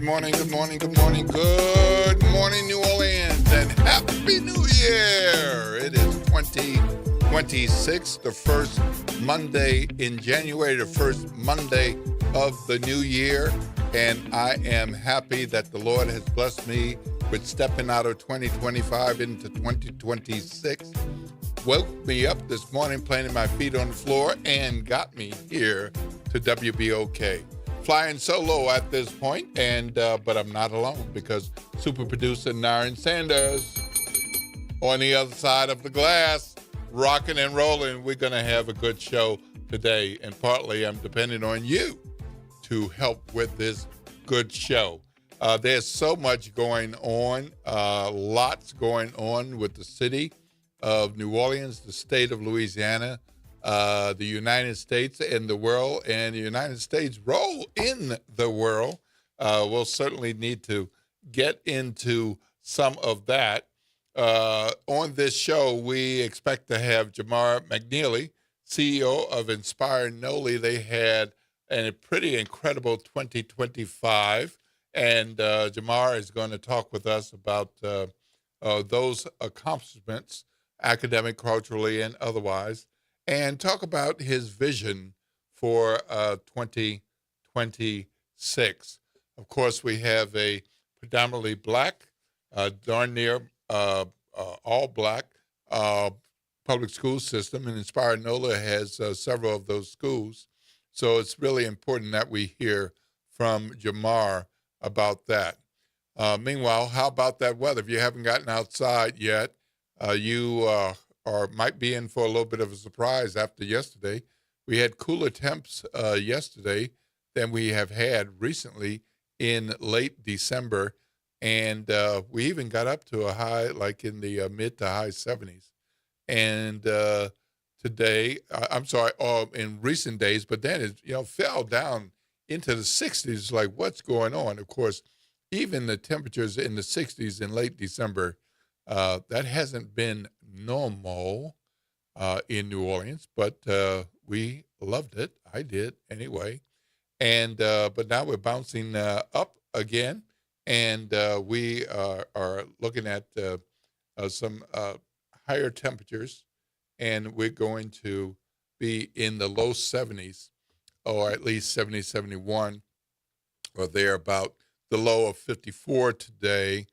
morning, good morning, good morning, good morning, New Orleans, and Happy New Year! It is 2026, the first Monday in January, the first Monday of the new year, and I am happy that the Lord has blessed me with stepping out of 2025 into 2026. Woke me up this morning, planting my feet on the floor, and got me here to WBOK. Flying solo at this point, but I'm not alone because super producer Naren Sanders on the other side of the glass, rocking and rolling. We're going to have a good show today, and partly I'm depending on you to help with this good show. There's so much going on, lots going on with the city of New Orleans, the state of Louisiana, the United States and the world, and the United States' role in the world. We'll certainly need to get into some of that. On this show, we expect to have Jamar McNeely, CEO of Inspire Noli. They had a pretty incredible 2025, and Jamar is going to talk with us about those accomplishments, academic, culturally, and otherwise, and talk about his vision for 2026. Of course, we have a predominantly black, darn near all black public school system, and Inspire NOLA has several of those schools. So it's really important that we hear from Jamar about that. Meanwhile, how about that weather? If you haven't gotten outside yet, you might be in for a little bit of a surprise after yesterday. We had cooler temps yesterday than we have had recently in late December, and we even got up to a high like in the mid to high 70s. And today, in recent days, but then it fell down into the 60s. Like, what's going on? Of course, even the temperatures in the 60s in late December, that hasn't been normal in New Orleans, but we loved it. I did anyway. And but now we're bouncing up again, and we are looking at some higher temperatures, and we're going to be in the low 70s, or at least 70, 71, or thereabout. The low of 54 today,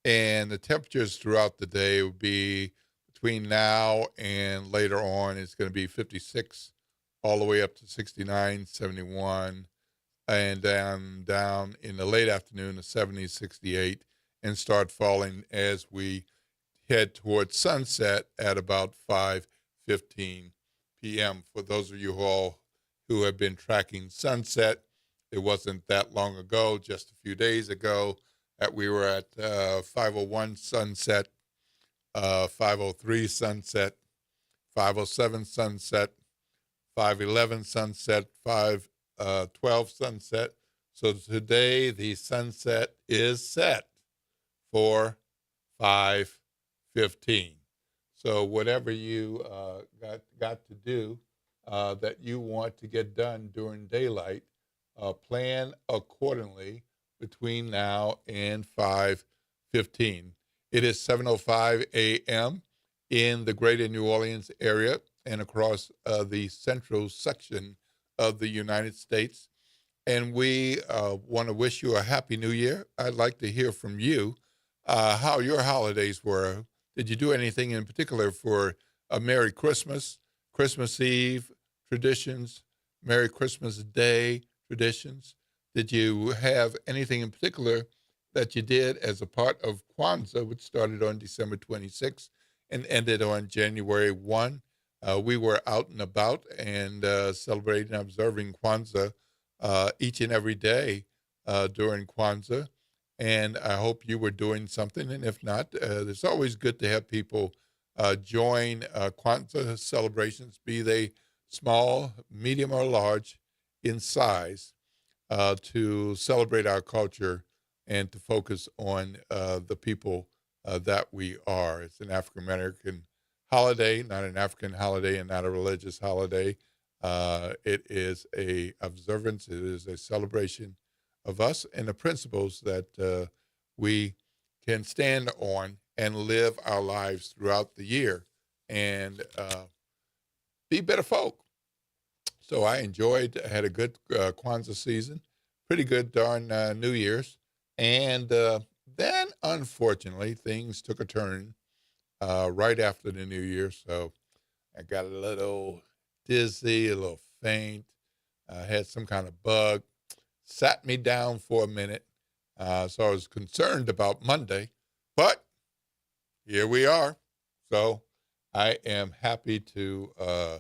and the temperatures throughout the day will be between now and later on. It's going to be 56 all the way up to 69, 71, and down in the late afternoon to 70, 68, and start falling as we head towards sunset at about 5:15 p.m. For those of you who have been tracking sunset, it wasn't that long ago, just a few days ago, that we were at 5:01 sunset, 5:03 sunset, 5:07 sunset, 5:11 sunset, 5:12 sunset. So today the sunset is set for 5:15. So whatever you got to do that you want to get done during daylight, plan accordingly between now and 5:15. It is 7:05 a.m. in the greater New Orleans area and across the central section of the United States. And we want to wish you a happy new year. I'd like to hear from you how your holidays were. Did you do anything in particular for a Merry Christmas, Christmas Eve traditions, Merry Christmas Day traditions? Did you have anything in particular that you did as a part of Kwanzaa, which started on December 26th and ended on January 1? We were out and about and celebrating and observing Kwanzaa each and every day during Kwanzaa. And I hope you were doing something. And if not, it's always good to have people join Kwanzaa celebrations, be they small, medium, or large in size, to celebrate our culture and to focus on the people that we are. It's an African American holiday, not an African holiday and not a religious holiday. It is a observance. It is a celebration of us and the principles that we can stand on and live our lives throughout the year and be better folk. So I had a good Kwanzaa season, pretty good darn New Year's. And then, unfortunately, things took a turn right after the New Year. So I got a little dizzy, a little faint, had some kind of bug, sat me down for a minute. So I was concerned about Monday, but here we are. So I am happy to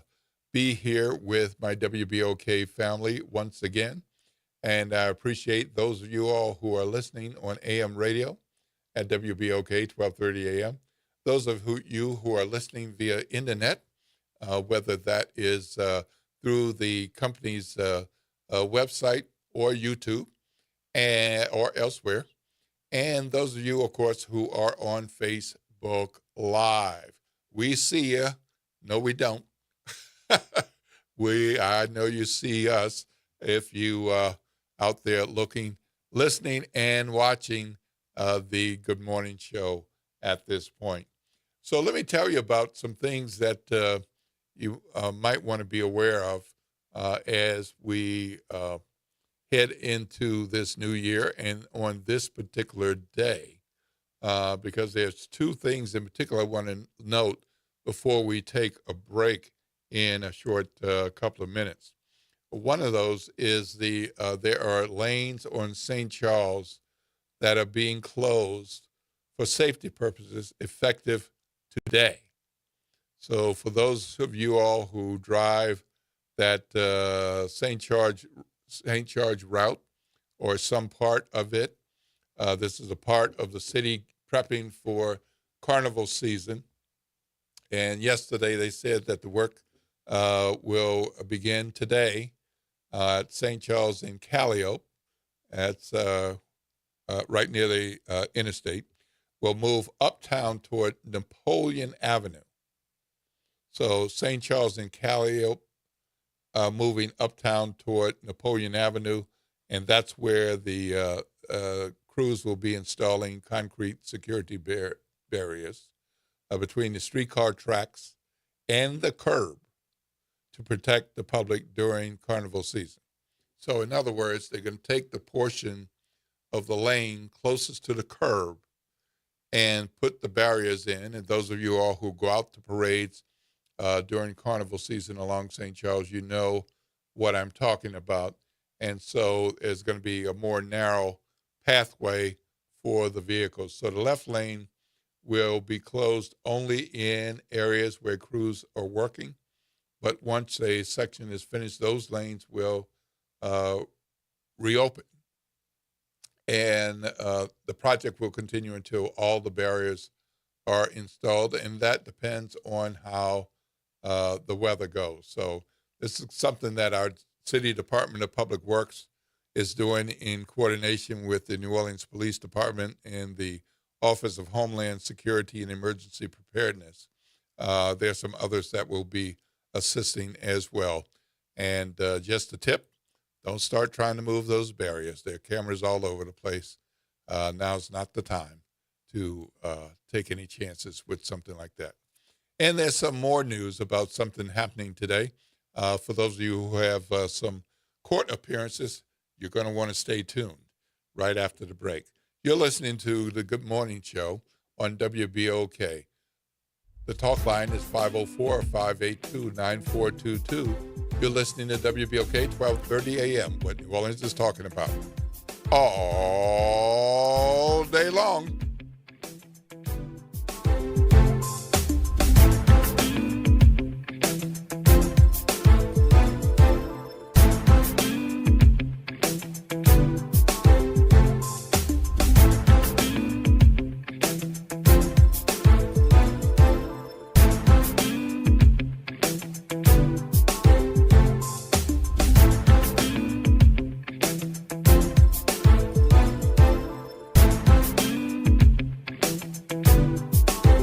be here with my WBOK family once again. And I appreciate those of you all who are listening on AM radio at WBOK 1230 AM. Those of you who are listening via internet, whether that is through the company's website or YouTube or elsewhere. And those of you, of course, who are on Facebook Live. We see you. No, we don't. I know you see us if you out there listening and watching the Good Morning Show at this point. So let me tell you about some things that you might want to be aware of as we head into this new year and on this particular day, because there's two things in particular I want to note before we take a break in a short couple of minutes. One of those is there are lanes on St. Charles that are being closed for safety purposes effective today. So for those of you all who drive that St. Charles route or some part of it, this is a part of the city prepping for carnival season. And yesterday they said that the work will begin today at St. Charles in Calliope. That's right near the interstate. Will move uptown toward Napoleon Avenue. So St. Charles in Calliope moving uptown toward Napoleon Avenue, and that's where the crews will be installing concrete security barriers between the streetcar tracks and the curb to protect the public during carnival season. So in other words, they're going to take the portion of the lane closest to the curb and put the barriers in. And those of you all who go out to parades during carnival season along St. Charles, you know what I'm talking about. And so there's going to be a more narrow pathway for the vehicles. So the left lane will be closed only in areas where crews are working. But once a section is finished, those lanes will reopen. And the project will continue until all the barriers are installed. And that depends on how the weather goes. So this is something that our City Department of Public Works is doing in coordination with the New Orleans Police Department and the Office of Homeland Security and Emergency Preparedness. There's some others that will be assisting as well. And just a tip, don't start trying to move those barriers. There are cameras all over the place. Now's not the time to take any chances with something like that. And there's some more news about something happening today. For those of you who have some court appearances, you're going to want to stay tuned right after the break. You're listening to the Good Morning Show on WBOK. The talk line is 504-582-9422. You're listening to WBOK 1230 AM, what New Orleans is talking about all day long.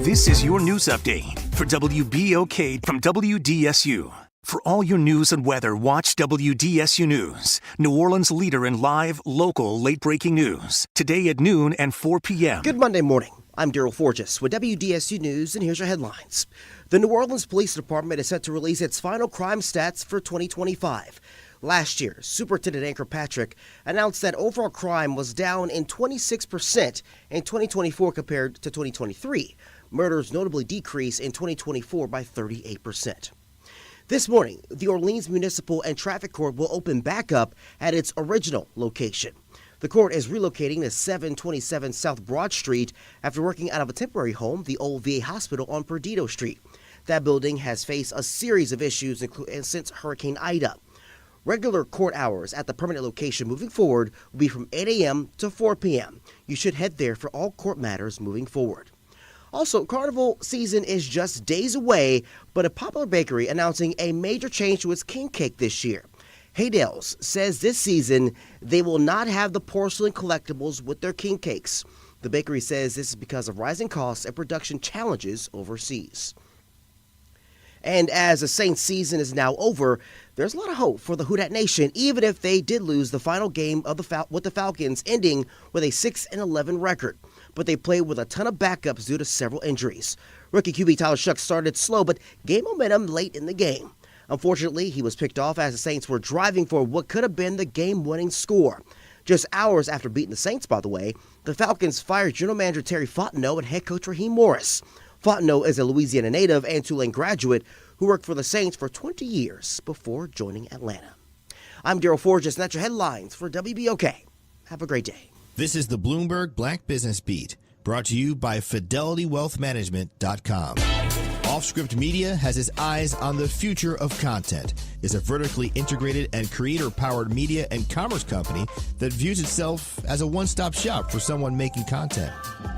This is your news update for WBOK from WDSU. For all your news and weather, watch WDSU News, New Orleans' leader in live, local, late-breaking news. Today at noon and 4 p.m. Good Monday morning. I'm Daryl Forges with WDSU News, and here's your headlines. The New Orleans Police Department is set to release its final crime stats for 2025. Last year, Superintendent Ann Kirkpatrick announced that overall crime was down in 26% in 2024 compared to 2023. Murders notably decreased in 2024 by 38%. This morning, the Orleans Municipal and Traffic Court will open back up at its original location. The court is relocating to 727 South Broad Street after working out of a temporary home, the old VA hospital on Perdido Street. That building has faced a series of issues since Hurricane Ida. Regular court hours at the permanent location moving forward will be from 8 a.m. to 4 p.m. You should head there for all court matters moving forward. Also, Carnival season is just days away, but a popular bakery announcing a major change to its king cake this year. Haydale's says this season they will not have the porcelain collectibles with their king cakes. The bakery says this is because of rising costs and production challenges overseas. And as the Saints season is now over, there's a lot of hope for the Who Dat Nation, even if they did lose the final game of with the Falcons, ending with a 6-11 record. But they played with a ton of backups due to several injuries. Rookie QB Tyler Shuck started slow, but gained momentum late in the game. Unfortunately, he was picked off as the Saints were driving for what could have been the game-winning score. Just hours after beating the Saints, by the way, the Falcons fired General Manager Terry Fontenot and head coach Raheem Morris. Fontenot is a Louisiana native and Tulane graduate who worked for the Saints for 20 years before joining Atlanta. I'm Daryl Forges, and that's your headlines for WBOK. Have a great day. This is the Bloomberg Black Business Beat, brought to you by FidelityWealthManagement.com. Offscript Media has its eyes on the future of content. It's a vertically integrated and creator-powered media and commerce company that views itself as a one-stop shop for someone making content.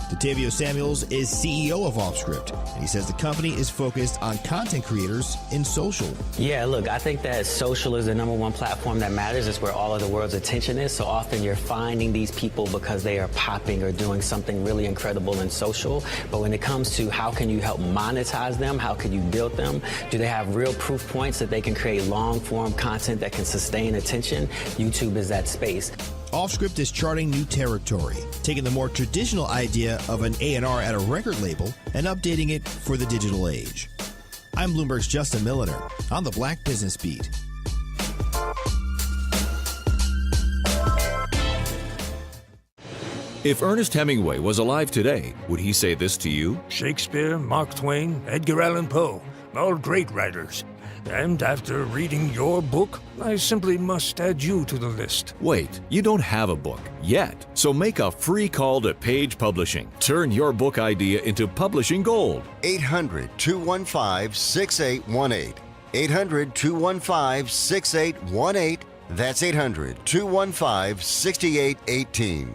Datavio Samuels is CEO of Offscript, and he says the company is focused on content creators in social. Yeah, look, I think that social is the number one platform that matters. It's where all of the world's attention is. So often you're finding these people because they are popping or doing something really incredible in social. But when it comes to how can you help monetize them, how can you build them, do they have real proof points that they can create long-form content that can sustain attention? YouTube is that space. Offscript is charting new territory, taking the more traditional idea of an A&R at a record label and updating it for the digital age. I'm Bloomberg's Justin Milliner on the Black Business Beat. If Ernest Hemingway was alive today, would he say this to you? Shakespeare, Mark Twain, Edgar Allan Poe, all great writers. And after reading your book, I simply must add you to the list. Wait, you don't have a book yet. So make a free call to Page Publishing. Turn your book idea into publishing gold. 800-215-6818. 800-215-6818. That's 800-215-6818.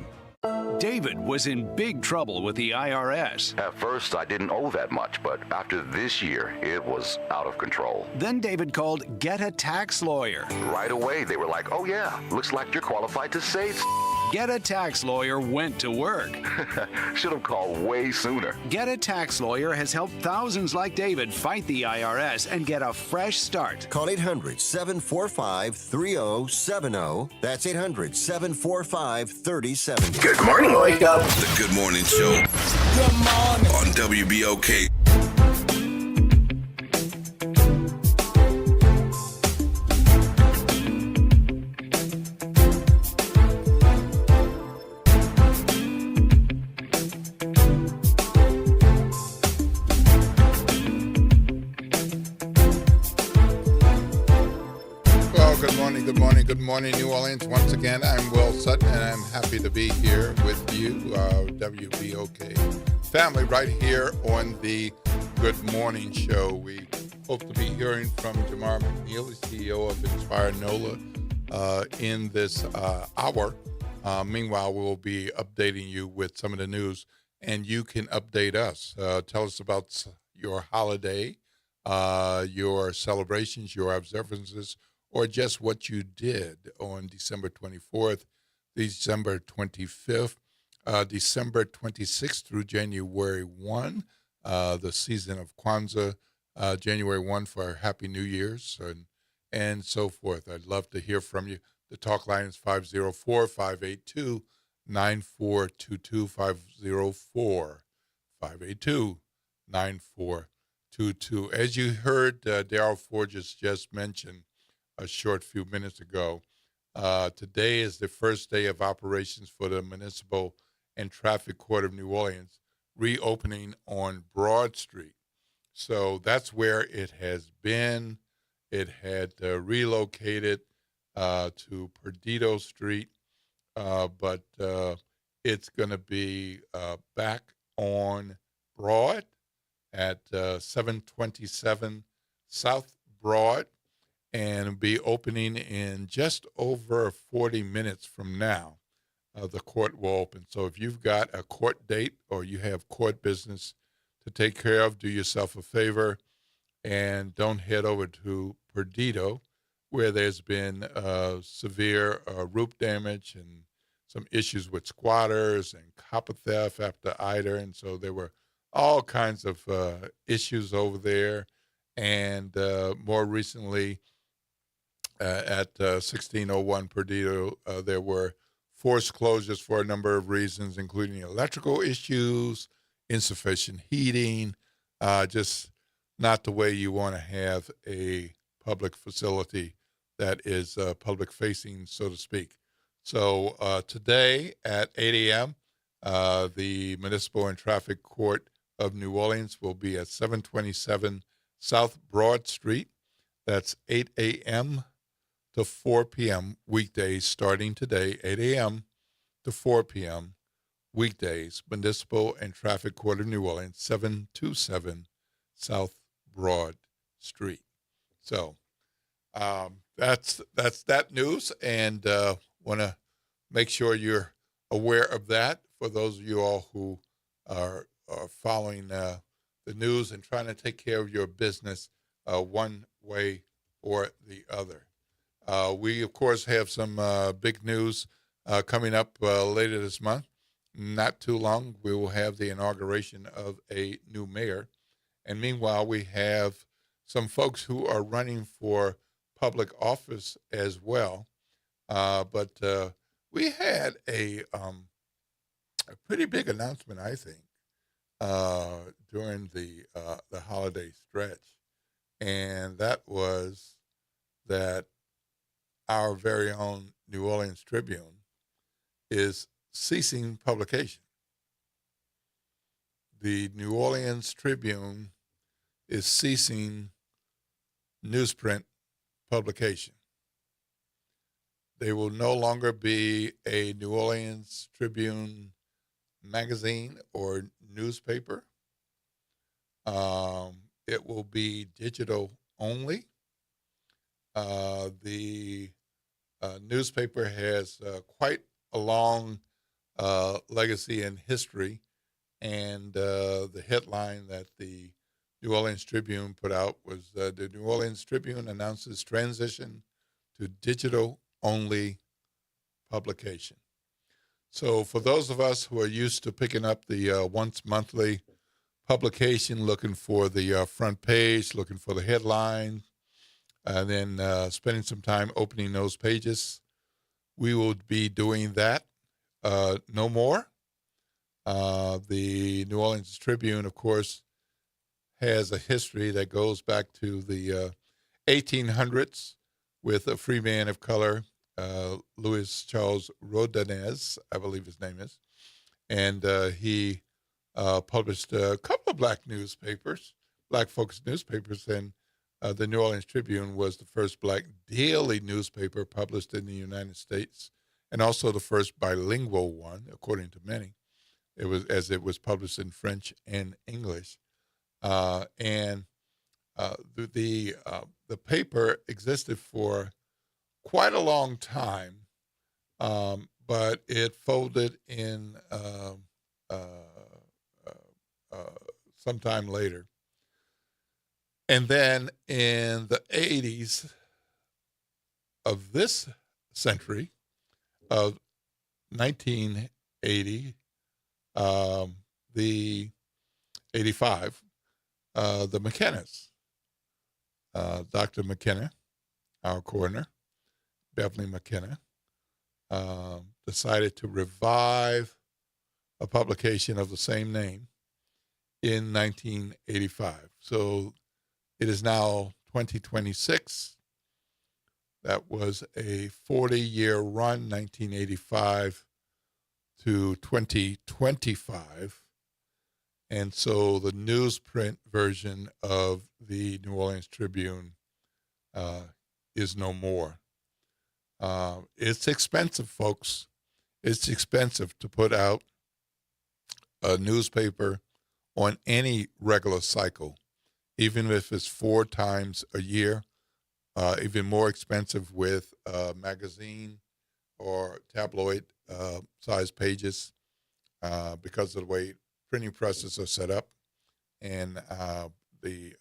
David was in big trouble with the IRS. At first, I didn't owe that much, but after this year, it was out of control. Then David called Get a Tax Lawyer. Right away, they were like, oh yeah, looks like you're qualified to save. Get a Tax Lawyer went to work. Should have called way sooner. Get a Tax Lawyer has helped thousands like David fight the IRS and get a fresh start. Call 800-745-3070. That's 800-745-3070. Good morning, wake up. The Good Morning Show. Good morning. On WBOK. Good morning, New Orleans. Once again, I'm Will Sutton, and I'm happy to be here with you, WBOK family, right here on the Good Morning Show. We hope to be hearing from Jamar McNeil, the CEO of Inspire NOLA, in this hour. Meanwhile, we'll be updating you with some of the news, and you can update us. Tell us about your holiday, your celebrations, your observances, or just what you did on December 24th, December 25th, December 26th through January 1, the season of Kwanzaa, January 1 for Happy New Year's and so forth. I'd love to hear from you. The talk line is 504-582-9422, 582-9422. As you heard Daryl Forges just mention a short few minutes ago, today is the first day of operations for the Municipal and Traffic Court of New Orleans, reopening on Broad Street. So that's where it has been. It had relocated to Perdido Street, but it's going to be back on Broad at 727 South Broad, and be opening in just over 40 minutes from now. The court will open. So if you've got a court date or you have court business to take care of, do yourself a favor and don't head over to Perdido, where there's been severe roof damage and some issues with squatters and copper theft after Ida. And so there were all kinds of issues over there. And more recently, at 1601 Perdido, there were forced closures for a number of reasons, including electrical issues, insufficient heating, just not the way you want to have a public facility that is public facing, so to speak. So today at 8 a.m., the Municipal and Traffic Court of New Orleans will be at 727 South Broad Street. That's 8 a.m. to 4 p.m. weekdays starting today, 8 a.m. to 4 p.m. weekdays, Municipal and Traffic Court of New Orleans, 727 South Broad Street. So that's that news, and want to make sure you're aware of that for those of you all who are following the news and trying to take care of your business one way or the other. We, of course, have some big news coming up later this month. Not too long, we will have the inauguration of a new mayor. And meanwhile, we have some folks who are running for public office as well. But we had a pretty big announcement, I think, during the holiday stretch. And that was that our very own New Orleans Tribune is ceasing publication. The New Orleans Tribune is ceasing newsprint publication. They will no longer be a New Orleans Tribune magazine or newspaper. It will be digital only. The newspaper has quite a long legacy and history, and the headline that the New Orleans Tribune put out was the New Orleans Tribune announces transition to digital-only publication. So for those of us who are used to picking up the once-monthly publication, looking for the front page, looking for the headline, and then spending some time opening those pages, we will be doing that no more. The New Orleans Tribune, of course, has a history that goes back to the 1800s with a free man of color, Louis Charles Rodinez, I believe his name is. And he published a couple of black focused newspapers, and the New Orleans Tribune was the first black daily newspaper published in the United States, and also the first bilingual one, according to many. It was published in French and English, and the paper existed for quite a long time, but it folded in sometime later. And then in the 80s of this century, of 1980, the 85, the McKennas Dr. McKenna, our coroner, Beverly McKenna, decided to revive a publication of the same name in 1985. So it is now 2026. That was a 40-year run, 1985 to 2025. And so the newsprint version of the New Orleans Tribune is no more. It's expensive, folks. It's expensive to put out a newspaper on any regular cycle, even if it's 4 times a year, even more expensive with magazine or tabloid size pages because of the way printing presses are set up and the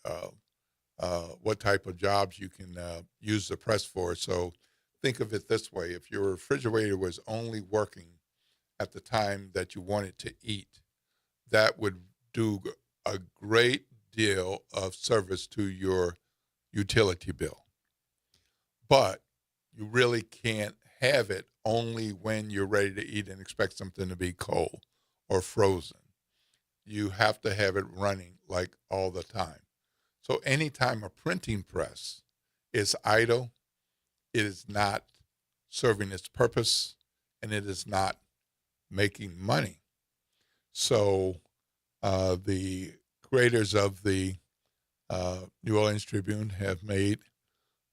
what type of jobs you can use the press for. So think of it this way. If your refrigerator was only working at the time that you wanted to eat, that would do a great deal of service to your utility bill. But you really can't have it only when you're ready to eat and expect something to be cold or frozen. You have to have it running like all the time. So anytime a printing press is idle, it is not serving its purpose and it is not making money. So the creators of the New Orleans Tribune have made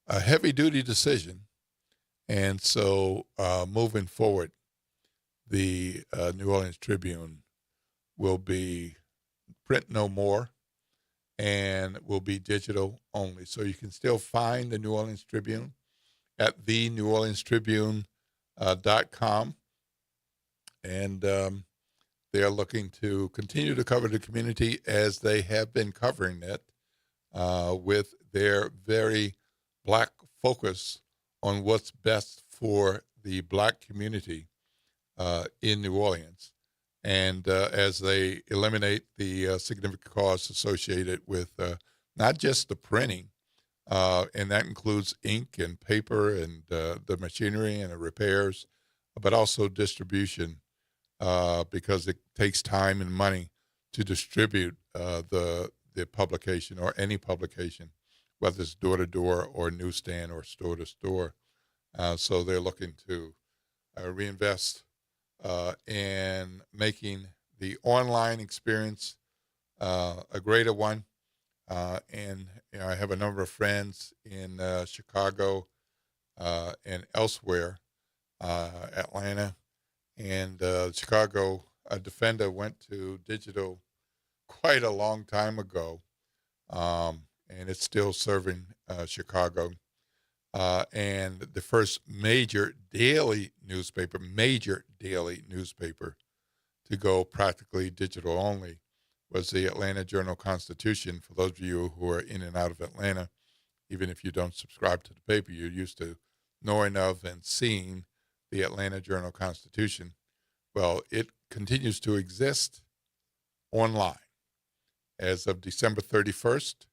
a heavy-duty decision. And so moving forward, the New Orleans Tribune will be print no more and will be digital only. So you can still find the New Orleans Tribune at theneworleanstribune.com. And they are looking to continue to cover the community as they have been covering it with their very Black focus on what's best for the Black community in New Orleans. And as they eliminate the significant costs associated with not just the printing, and that includes ink and paper and the machinery and the repairs, but also distribution, because it takes time and money to distribute the publication or any publication, whether it's door-to-door or newsstand or store-to-store. So they're looking to reinvest in making the online experience a greater one. And I have a number of friends in Chicago and elsewhere, Atlanta, and Chicago. A Defender went to digital quite a long time ago, and it's still serving Chicago. And the first major daily newspaper to go practically digital only was the Atlanta Journal-Constitution. For those of you who are in and out of Atlanta, even if you don't subscribe to the paper, you're used to knowing of and seeing the Atlanta Journal-Constitution. Well, it continues to exist online. As of December 31st,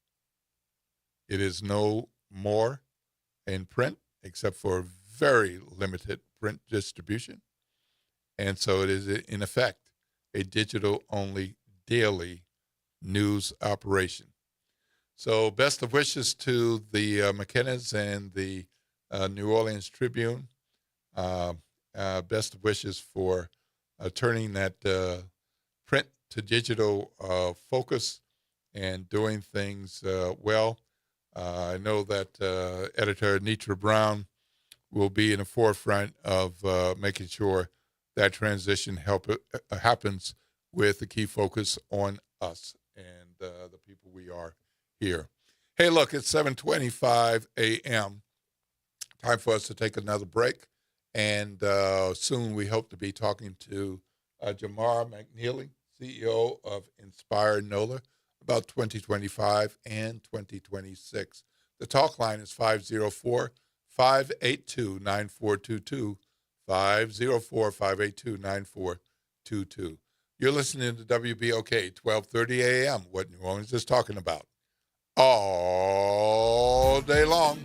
it is no more in print, except for very limited print distribution. And so it is, in effect, a digital-only daily news operation. So best of wishes to the McKennas and the New Orleans Tribune. Best of wishes for turning that print to digital focus and doing things well. I know that editor Nitra Brown will be in the forefront of making sure that transition happens with the key focus on us and the people we are here. Hey, look, it's 7:25 a.m. Time for us to take another break. And soon we hope to be talking to Jamar McNeely, CEO of Inspire NOLA, about 2025 and 2026. The talk line is 504-582-9422, 504-582-9422. You're listening to WBOK, 1230 a.m., what New Orleans is talking about all all day long.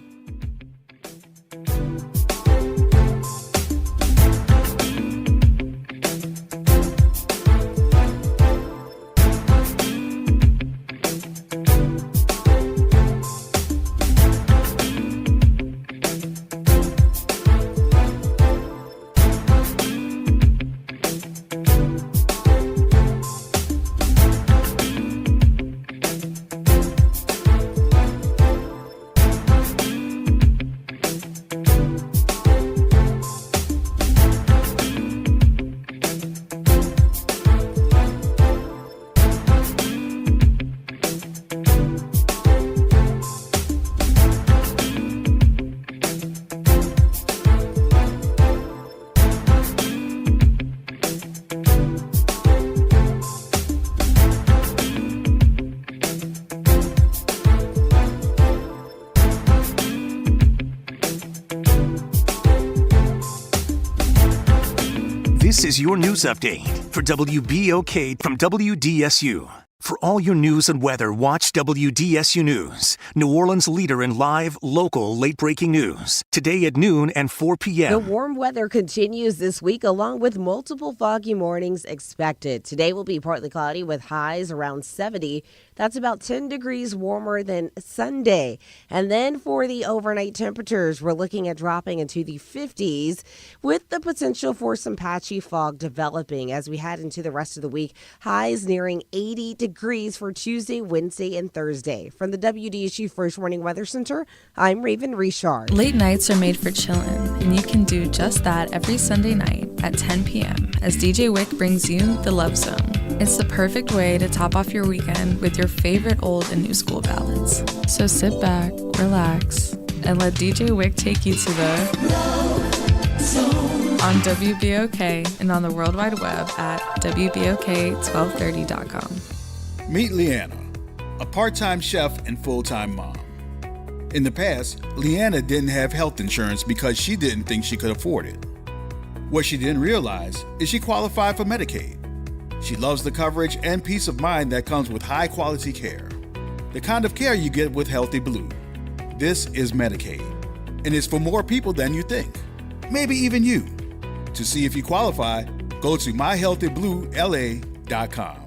This is your news update for WBOK from WDSU. For all your news and weather, watch WDSU News, New Orleans' leader in live, local, late-breaking news. Today at noon and 4 p.m. The warm weather continues this week, along with multiple foggy mornings expected. Today will be partly cloudy with highs around 70. That's about 10 degrees warmer than Sunday. And then for the overnight temperatures, we're looking at dropping into the 50s with the potential for some patchy fog developing as we head into the rest of the week. Highs nearing 80 degrees for Tuesday, Wednesday, and Thursday. From the WDSU First Warning Weather Center, I'm Raven Richard. Late nights are made for chillin', and you can do just that every Sunday night at 10 p.m. as DJ Wick brings you The Love Zone. It's the perfect way to top off your weekend with your favorite old and new school ballads. So sit back, relax, and let DJ Wick take you to the Love Zone on WBOK and on the World Wide Web at WBOK1230.com. Meet Leanna, a part-time chef and full-time mom. In the past, Leanna didn't have health insurance because she didn't think she could afford it. What she didn't realize is she qualified for Medicaid. She loves the coverage and peace of mind that comes with high-quality care. The kind of care you get with Healthy Blue. This is Medicaid, and it's for more people than you think. Maybe even you. To see if you qualify, go to myhealthybluela.com.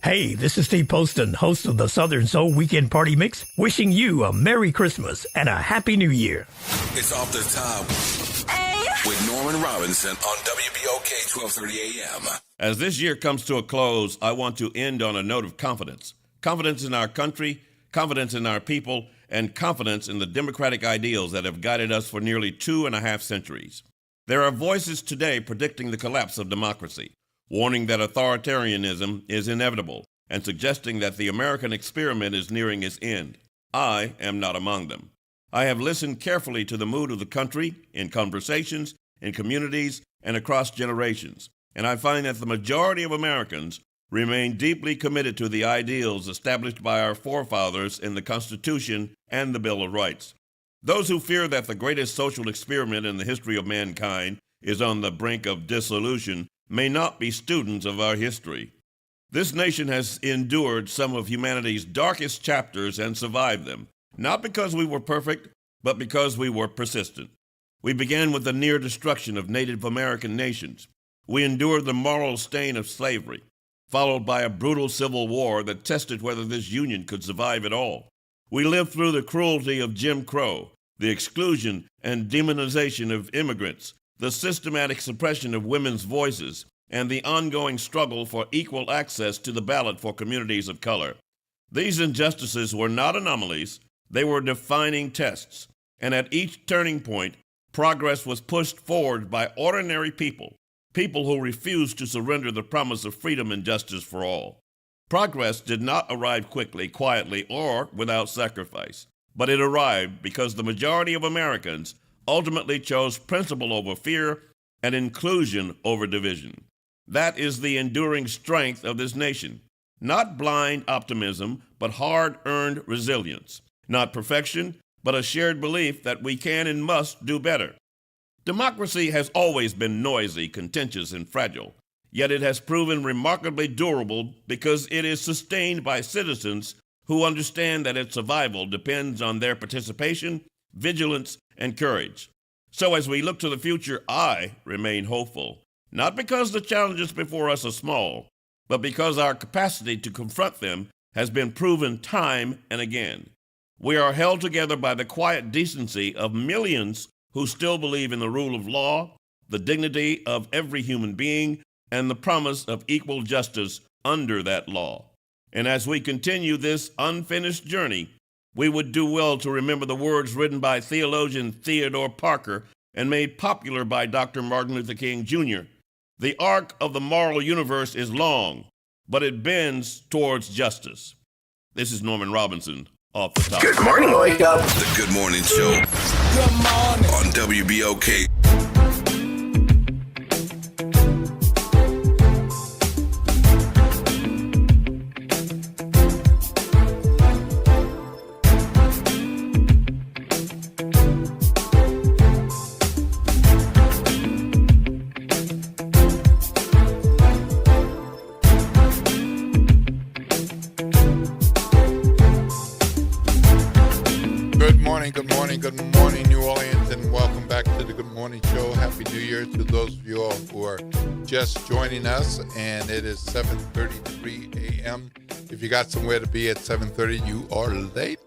Hey, this is Steve Poston, host of the Southern Soul Weekend Party Mix, wishing you a Merry Christmas and a Happy New Year. It's off the top with Norman Robinson on WBOK 1230 AM. As this year comes to a close, I want to end on a note of confidence. Confidence in our country, confidence in our people, and confidence in the democratic ideals that have guided us for nearly 2.5 centuries. There are voices today predicting the collapse of democracy, warning that authoritarianism is inevitable, and suggesting that the American experiment is nearing its end. I am not among them. I have listened carefully to the mood of the country in conversations, in communities, and across generations, and I find that the majority of Americans remain deeply committed to the ideals established by our forefathers in the Constitution and the Bill of Rights. Those who fear that the greatest social experiment in the history of mankind is on the brink of dissolution may not be students of our history. This nation has endured some of humanity's darkest chapters and survived them, not because we were perfect, but because we were persistent. We began with the near destruction of Native American nations. We endured the moral stain of slavery, followed by a brutal civil war that tested whether this union could survive at all. We lived through the cruelty of Jim Crow, the exclusion and demonization of immigrants, the systematic suppression of women's voices, and the ongoing struggle for equal access to the ballot for communities of color. These injustices were not anomalies, they were defining tests, and at each turning point, progress was pushed forward by ordinary people, people who refused to surrender the promise of freedom and justice for all. Progress did not arrive quickly, quietly, or without sacrifice, but it arrived because the majority of Americans ultimately chose principle over fear and inclusion over division. That is the enduring strength of this nation. Not blind optimism, but hard-earned resilience. Not perfection, but a shared belief that we can and must do better. Democracy has always been noisy, contentious, and fragile, yet it has proven remarkably durable because it is sustained by citizens who understand that its survival depends on their participation, vigilance, and courage. So as we look to the future, I remain hopeful, not because the challenges before us are small, but because our capacity to confront them has been proven time and again. We are held together by the quiet decency of millions who still believe in the rule of law, the dignity of every human being, and the promise of equal justice under that law. And as we continue this unfinished journey, we would do well to remember the words written by theologian Theodore Parker and made popular by Dr. Martin Luther King Jr. The arc of the moral universe is long, but it bends towards justice. This is Norman Robinson off the top. Good morning, wake up. The Good Morning Show. Good morning. On WBOK. Good morning, New Orleans, and welcome back to the Good Morning Show. Happy New Year to those of you all who are just joining us, and it is 7:33 a.m. If you got somewhere to be at 7:30, you are late.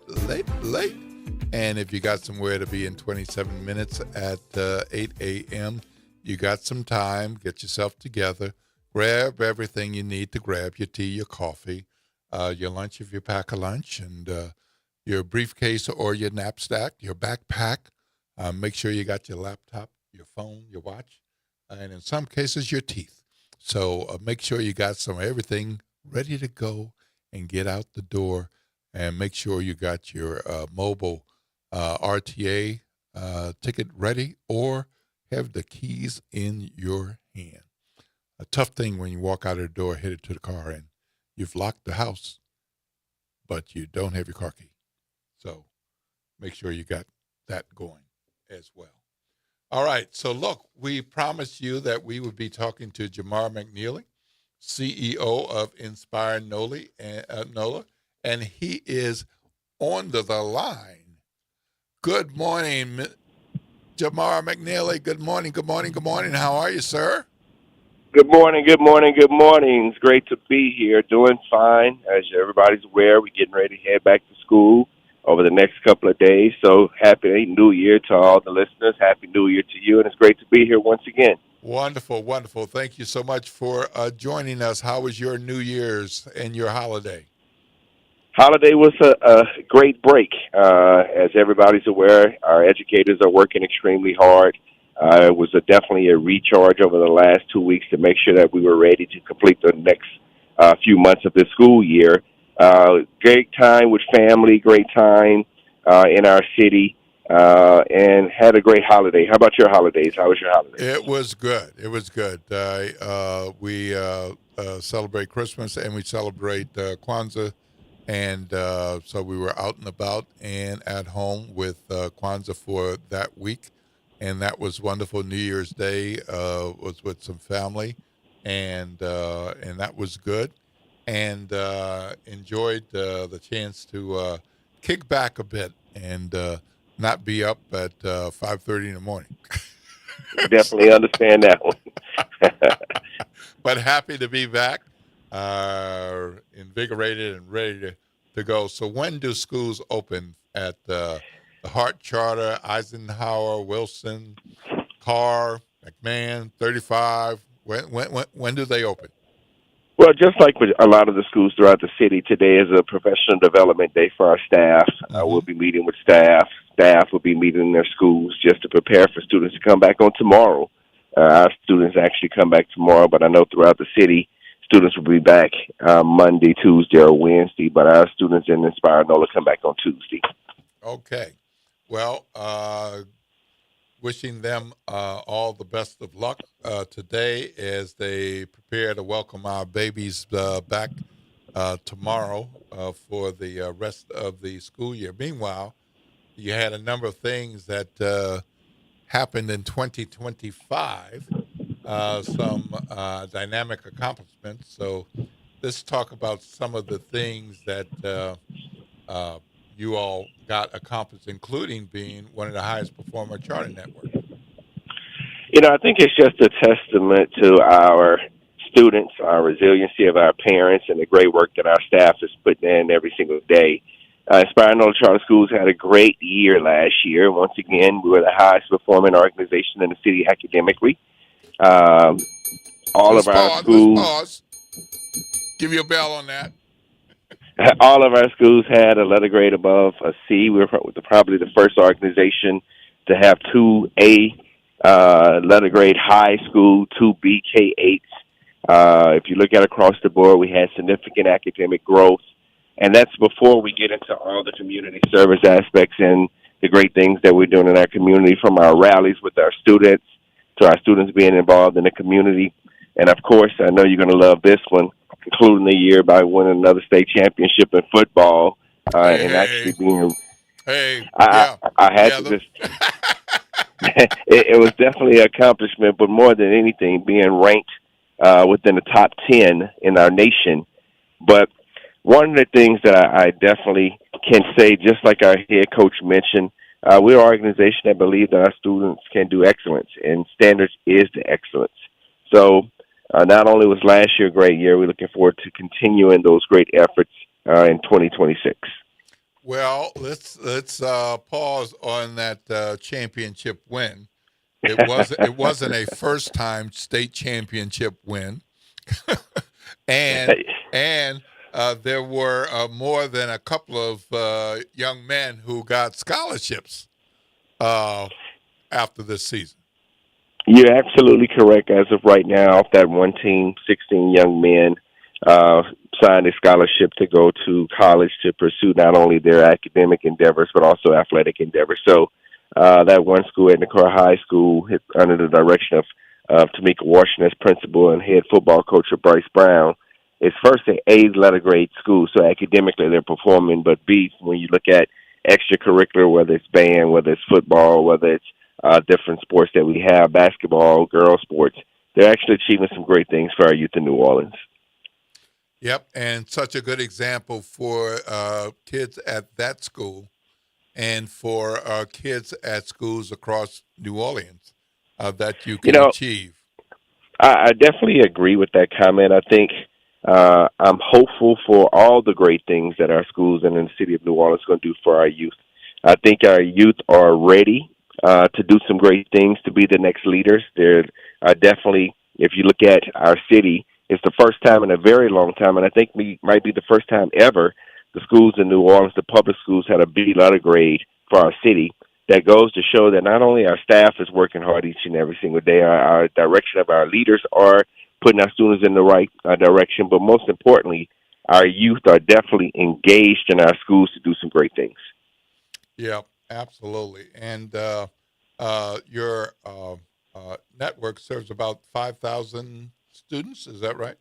And if you got somewhere to be in 27 minutes at 8 a.m., you got some time. Get yourself together. Grab everything you need to grab, your tea, your coffee, your lunch if you pack a lunch, and your briefcase or your knapsack, your backpack. Make sure you got your laptop, your phone, your watch, and in some cases, your teeth. So make sure you got some everything ready to go and get out the door, and make sure you got your mobile RTA ticket ready or have the keys in your hand. A tough thing when you walk out of the door, headed to the car, and you've locked the house, but you don't have your car key. So make sure you got that going as well. All right. So look, we promised you that we would be talking to Jamar McNeely, CEO of Inspire NOLA, and he is on the line. Good morning, Jamar McNeely. Good morning. How are you, sir? Good morning. It's great to be here. Doing fine. As everybody's aware, we're getting ready to head back to school over the next couple of days. So happy New Year to all the listeners. Happy New Year to you, and it's great to be here once again. Wonderful. Thank you so much for joining us. How was your New Year's and your holiday? Holiday was a great break. As everybody's aware, our educators are working extremely hard. It was definitely a recharge over the last 2 weeks to make sure that we were ready to complete the next few months of the school year. Great time with family, great time in our city, and had a great holiday. How about your holidays? How was your holiday? It was good. We celebrate Christmas and we celebrate Kwanzaa, and so we were out and about and at home with Kwanzaa for that week, and that was wonderful. New Year's Day was with some family, and that was good. And enjoyed the chance to kick back a bit and not be up at 5:30 in the morning. Definitely understand that one. But happy to be back, invigorated and ready to go. So when do schools open at the Hart Charter, Eisenhower, Wilson, Carr, McMahon, 35? When do they open? Well, just like with a lot of the schools throughout the city, today is a professional development day for our staff. We'll be meeting with staff. Staff will be meeting in their schools just to prepare for students to come back on tomorrow. Our students actually come back tomorrow, but I know throughout the city, students will be back Monday, Tuesday, or Wednesday, but our students in Inspire NOLA come back on Tuesday. Okay. Well, wishing them all the best of luck today as they prepare to welcome our babies back tomorrow for the rest of the school year. Meanwhile, you had a number of things that happened in 2025, some dynamic accomplishments. So let's talk about some of the things that you all got accomplished, including being one of the highest performer charter networks. I think it's just a testament to our students, our resiliency of our parents, and the great work that our staff is putting in every single day. Inspired Nola Charter Schools had a great year last year. Once again, we were the highest performing organization in the city academically. All of our schools. Pause. Give you a bell on that. All of our schools had a letter grade above a C. We were probably the first organization to have 2 A letter grade high school, 2 B K-8s. If you look at across the board, we had significant academic growth. And that's before we get into all the community service aspects and the great things that we're doing in our community, from our rallies with our students to our students being involved in the community. And, of course, I know you're going to love this one, concluding the year by winning another state championship in football actually being I had to just it was definitely an accomplishment, but more than anything, being ranked within the top 10 in our nation. But one of the things that I definitely can say, just like our head coach mentioned, we're an organization that believes that our students can do excellence, and standards is the excellence. So not only was last year a great year, we're looking forward to continuing those great efforts in 2026. Well, let's pause on that championship win. It wasn't a first-time state championship win, and there were more than a couple of young men who got scholarships after this season. You're absolutely correct. As of right now, that one team, 16 young men signed a scholarship to go to college to pursue not only their academic endeavors but also athletic endeavors. So that one school at Nicara High School, under the direction of Tamika Washington as principal and head football coach of Bryce Brown, is first an A letter grade school, so academically they're performing, but B, when you look at extracurricular, whether it's band, whether it's football, whether it's different sports that we have, basketball, girls sports, they're actually achieving some great things for our youth in New Orleans. Yep, and such a good example for kids at that school and for kids at schools across New Orleans that you can achieve. I definitely agree with that comment. I think I'm hopeful for all the great things that our schools and in the city of New Orleans are going to do for our youth. I think our youth are ready to do some great things, to be the next leaders. They're definitely, if you look at our city, it's the first time in a very long time, and I think we might be the first time ever, the schools in New Orleans, the public schools, had a B letter grade for our city. That goes to show that not only our staff is working hard each and every single day, our direction of our leaders are putting our students in the right direction, but most importantly, our youth are definitely engaged in our schools to do some great things. Yeah, absolutely. And your network serves about 5,000 students, is that right?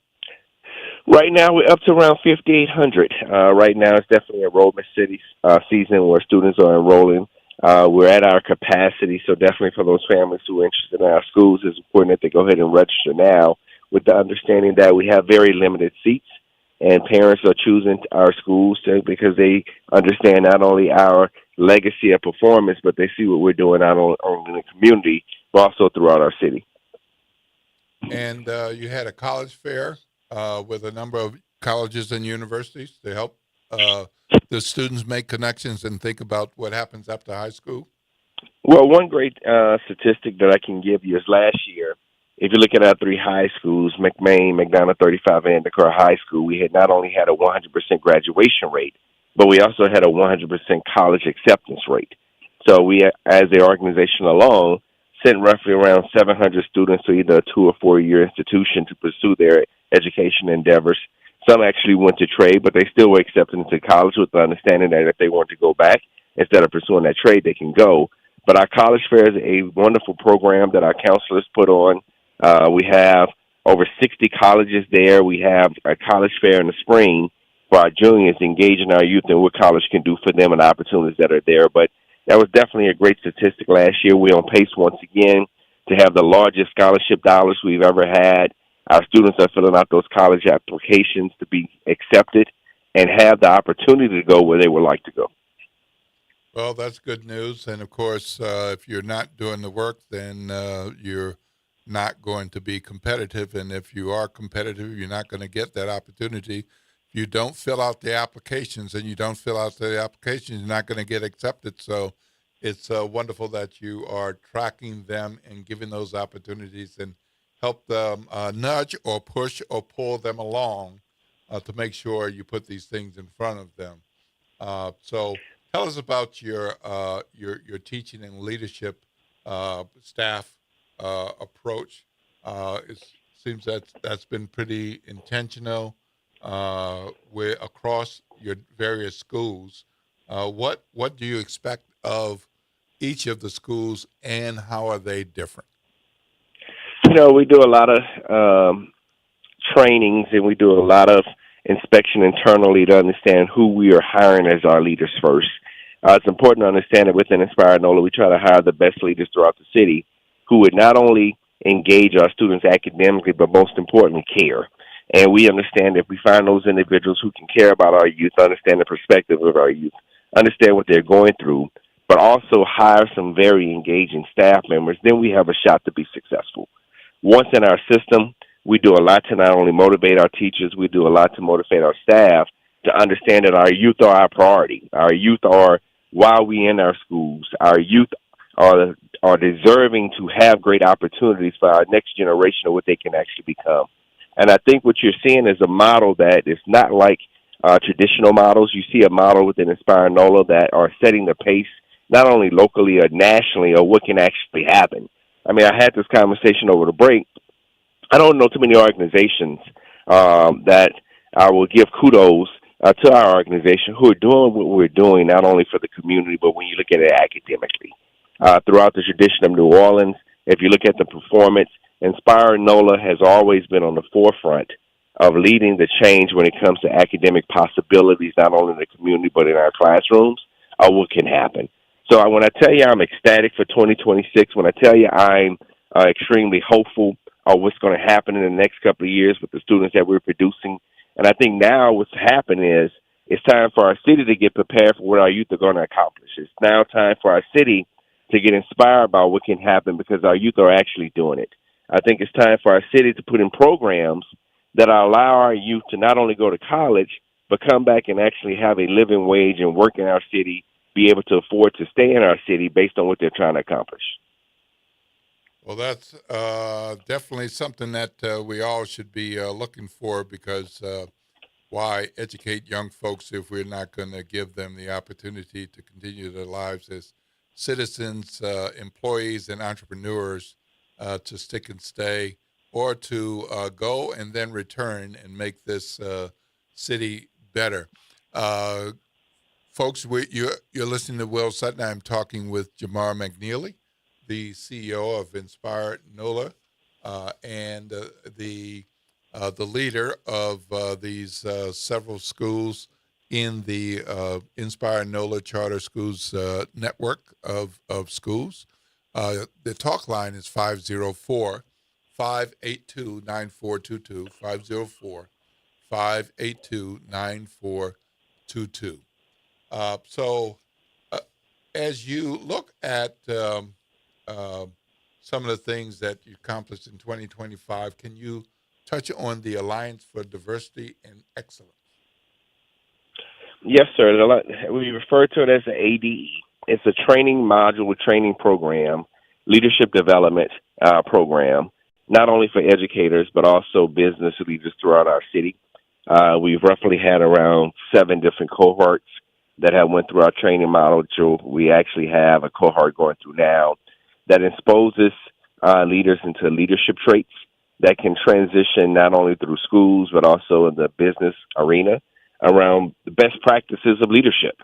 Right now, we're up to around 5,800. Right now, it's definitely enrollment season where students are enrolling. We're at our capacity, so definitely for those families who are interested in our schools, it's important that they go ahead and register now, with the understanding that we have very limited seats, and parents are choosing our schools because they understand not only our legacy of performance, but they see what we're doing not only in the community, but also throughout our city. And you had a college fair with a number of colleges and universities to help the students make connections and think about what happens after high school? Well, one great statistic that I can give you is last year, if you look at our 3 high schools, McMain, McDonough 35, and Nicara High School, we had not only had a 100% graduation rate, but we also had a 100% college acceptance rate. So we, as an organization alone, sent roughly around 700 students to either a 2 or 4 year institution to pursue their education endeavors. Some actually went to trade, but they still were accepted into college with the understanding that if they want to go back, instead of pursuing that trade, they can go. But our college fair is a wonderful program that our counselors put on. We have over 60 colleges there. We have a college fair in the spring for our juniors, engaging our youth in what college can do for them and the opportunities that are there. But that was definitely a great statistic last year. We're on pace once again to have the largest scholarship dollars we've ever had. Our students are filling out those college applications to be accepted. and have the opportunity to go where they would like to go. Well, that's good news. And of course, if you're not doing the work, then you're not going to be competitive. And if you are competitive, you're not going to get that opportunity. If you don't fill out the applications and you don't fill out the applications, you're not going to get accepted. So it's wonderful that you are tracking them and giving those opportunities and help them nudge or push or pull them along to make sure you put these things in front of them. So tell us about your teaching and leadership staff approach. It seems that's been pretty intentional across your various schools. What do you expect of each of the schools, and how are they different? We do a lot of trainings, and we do a lot of inspection internally to understand who we are hiring as our leaders first. It's important to understand that within Inspire NOLA, we try to hire the best leaders throughout the city who would not only engage our students academically, but most importantly, care. And we understand if we find those individuals who can care about our youth, understand the perspective of our youth, understand what they're going through, but also hire some very engaging staff members, then we have a shot to be successful. Once in our system, we do a lot to not only motivate our teachers, we do a lot to motivate our staff to understand that our youth are our priority. Our youth are why we in our schools. Our youth are deserving to have great opportunities for our next generation of what they can actually become. And I think what you're seeing is a model that is not like traditional models. You see a model within Inspire NOLA that are setting the pace, not only locally or nationally, of what can actually happen. I mean, I had this conversation over the break. I don't know too many organizations that I will give kudos to our organization who are doing what we're doing, not only for the community, but when you look at it academically. Throughout the tradition of New Orleans, if you look at the performance, Inspire NOLA has always been on the forefront of leading the change when it comes to academic possibilities, not only in the community, but in our classrooms, what can happen. So when I tell you I'm ecstatic for 2026, when I tell you I'm extremely hopeful of what's going to happen in the next couple of years with the students that we're producing, and I think now what's happened is it's time for our city to get prepared for what our youth are going to accomplish. It's now time for our city to get inspired by what can happen because our youth are actually doing it. I think it's time for our city to put in programs that allow our youth to not only go to college, but come back and actually have a living wage and work in our city, be able to afford to stay in our city based on what they're trying to accomplish. Well, that's definitely something that we all should be looking for, because why educate young folks if we're not going to give them the opportunity to continue their lives as citizens, employees, and entrepreneurs to stick and stay, or to go and then return and make this city better. Folks, you're listening to Will Sutton. I'm talking with Jamar McNeely, the CEO of Inspire NOLA, and the leader of these several schools in the Inspire NOLA Charter Schools network of schools. The talk line is 504-582-9422, 504-582-9422. So as you look at some of the things that you accomplished in 2025, can you touch on the Alliance for Diversity and Excellence? Yes, sir. We refer to it as the ADE. It's a training module, training program, leadership development program, not only for educators, but also business leaders throughout our city. We've roughly had around 7 different cohorts that have went through our training module. We actually have a cohort going through now that exposes leaders into leadership traits that can transition not only through schools, but also in the business arena around the best practices of leadership.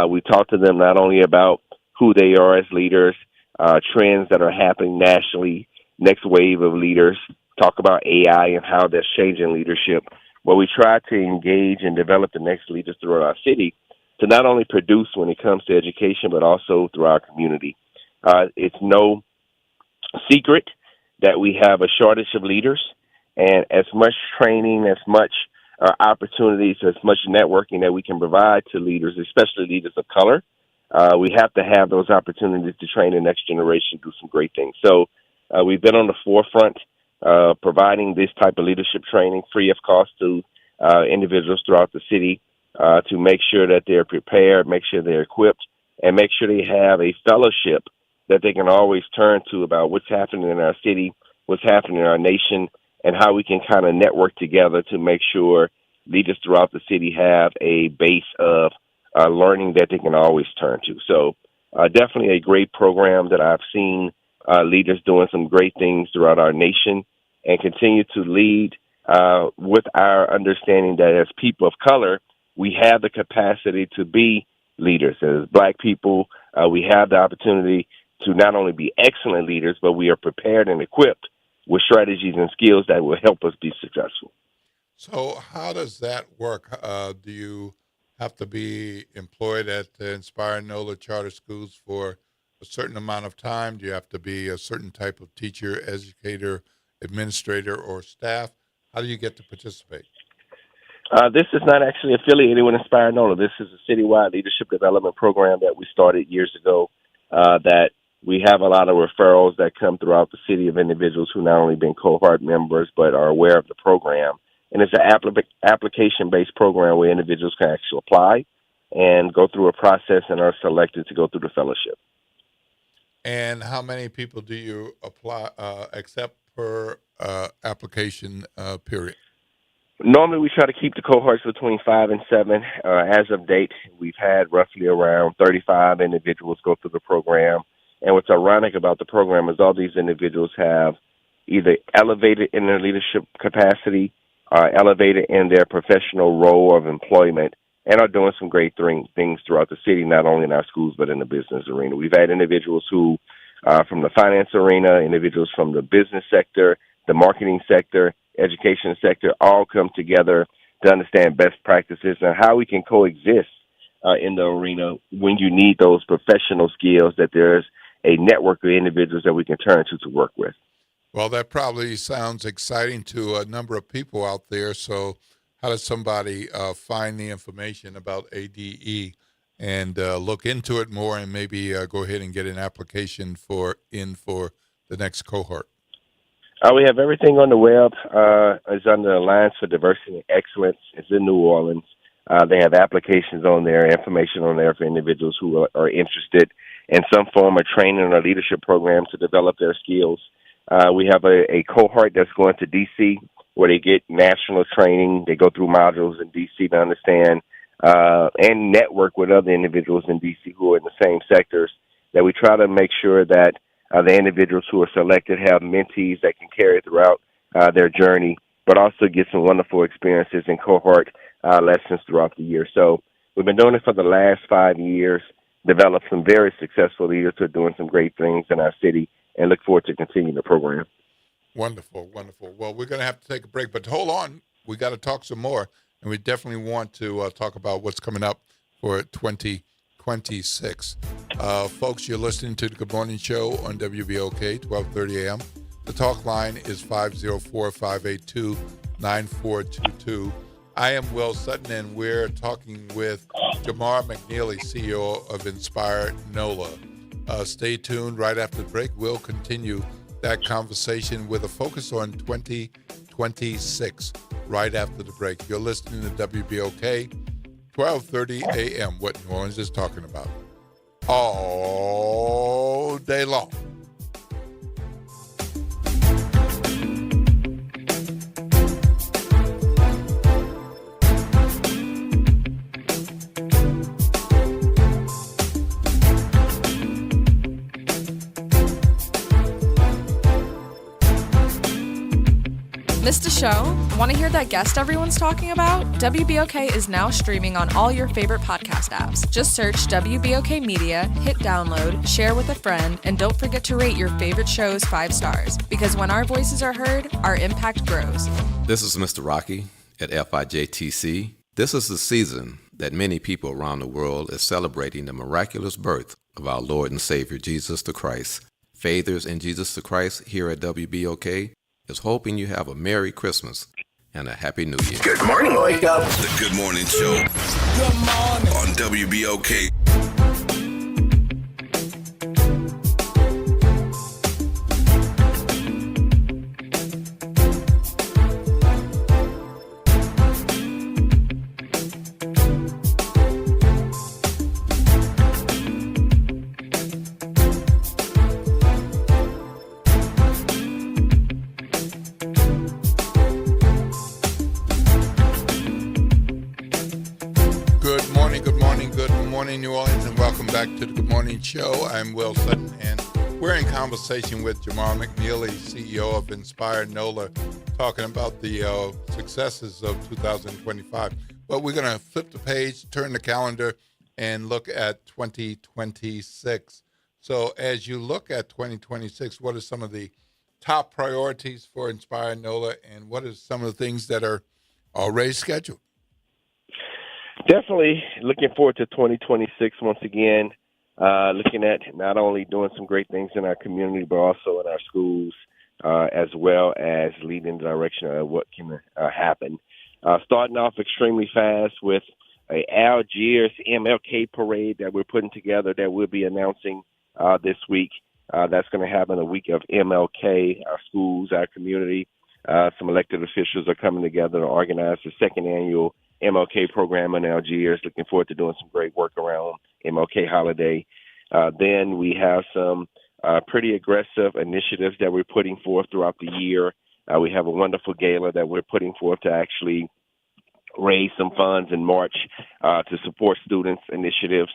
We talk to them not only about who they are as leaders, trends that are happening nationally, next wave of leaders, talk about AI and how that's changing leadership, but we try to engage and develop the next leaders throughout our city to not only produce when it comes to education, but also through our community. It's no secret that we have a shortage of leaders, and as much training, as much opportunities, as much networking that we can provide to leaders, especially leaders of color. We have to have those opportunities to train the next generation, do some great things. So we've been on the forefront providing this type of leadership training free of cost to individuals throughout the city to make sure that they're prepared, make sure they're equipped, and make sure they have a fellowship that they can always turn to about what's happening in our city, what's happening in our nation, and how we can kind of network together to make sure leaders throughout the city have a base of learning that they can always turn to. So definitely a great program that I've seen leaders doing some great things throughout our nation and continue to lead with our understanding that as people of color, we have the capacity to be leaders. As Black people, we have the opportunity to not only be excellent leaders, but we are prepared and equipped with strategies and skills that will help us be successful. So how does that work? Do you have to be employed at the Inspire NOLA charter schools for a certain amount of time? Do you have to be a certain type of teacher, educator, administrator, or staff? How do you get to participate? This is not actually affiliated with Inspire NOLA. This is a citywide leadership development program that we started years ago that we have a lot of referrals that come throughout the city of individuals who not only been cohort members but are aware of the program. And it's an application-based program where individuals can actually apply and go through a process and are selected to go through the fellowship. And how many people do you accept per application period? Normally, we try to keep the cohorts between 5 and 7. As of date, we've had roughly around 35 individuals go through the program. And what's ironic about the program is all these individuals have either elevated in their leadership capacity, elevated in their professional role of employment, and are doing some great things throughout the city, not only in our schools, but in the business arena. We've had individuals who, from the finance arena, individuals from the business sector, the marketing sector, education sector, all come together to understand best practices and how we can coexist in the arena when you need those professional skills, that there's a network of individuals that we can turn to work with. Well, that probably sounds exciting to a number of people out there. So how does somebody find the information about ADE and look into it more and maybe go ahead and get an application for the next cohort? We have everything on the web. It's under the Alliance for Diversity and Excellence. It's in New Orleans. They have applications on there, information on there for individuals who are interested in some form of training or leadership program to develop their skills. We have a cohort that's going to D.C. where they get national training. They go through modules in D.C. to understand and network with other individuals in D.C. who are in the same sectors, that we try to make sure that the individuals who are selected have mentees that can carry throughout their journey, but also get some wonderful experiences in cohort lessons throughout the year. So we've been doing it for the last 5 years, developed some very successful leaders who are doing some great things in our city, and look forward to continuing the program. Wonderful, wonderful. Well, we're going to have to take a break, but hold on. We got to talk some more, and we definitely want to talk about what's coming up for 2026. Folks, you're listening to the Good Morning Show on WBOK, 1230 a.m. The talk line is 504-582-9422. I am Will Sutton, and we're talking with Jamar McNeely, CEO of Inspire NOLA. Stay tuned. Right after the break, we'll continue that conversation with a focus on 2026 right after the break. You're listening to WBOK, 1230 a.m., what New Orleans is talking about all day long. Missed a show? Want to hear that guest everyone's talking about? WBOK is now streaming on all your favorite podcast apps. Just search WBOK Media, hit download, share with a friend, and don't forget to rate your favorite shows 5 stars. Because when our voices are heard, our impact grows. This is Mr. Rocky at FIJTC. This is the season that many people around the world is celebrating the miraculous birth of our Lord and Savior Jesus the Christ. Faithers in Jesus the Christ here at WBOK is hoping you have a Merry Christmas and a Happy New Year. Good morning, wake up. The Good Morning Show. Good morning. On WBOK. New Orleans, and welcome back to the Good Morning Show. I'm Will Sutton, and we're in conversation with Jamal McNeely, CEO of Inspire NOLA, talking about the successes of 2025. But we're going to flip the page, turn the calendar, and look at 2026. So as you look at 2026, what are some of the top priorities for Inspire NOLA, and what are some of the things that are already scheduled? Definitely looking forward to 2026 once again, looking at not only doing some great things in our community, but also in our schools, as well as leading the direction of what can happen. Starting off extremely fast with a Algiers MLK parade that we're putting together that we'll be announcing this week. That's going to happen the week of MLK. Our schools, our community, some elected officials are coming together to organize the second annual MLK program in Algiers. Looking forward to doing some great work around MLK holiday. Then we have some pretty aggressive initiatives that we're putting forth throughout the year. We have a wonderful gala that we're putting forth to actually raise some funds in March to support students' initiatives.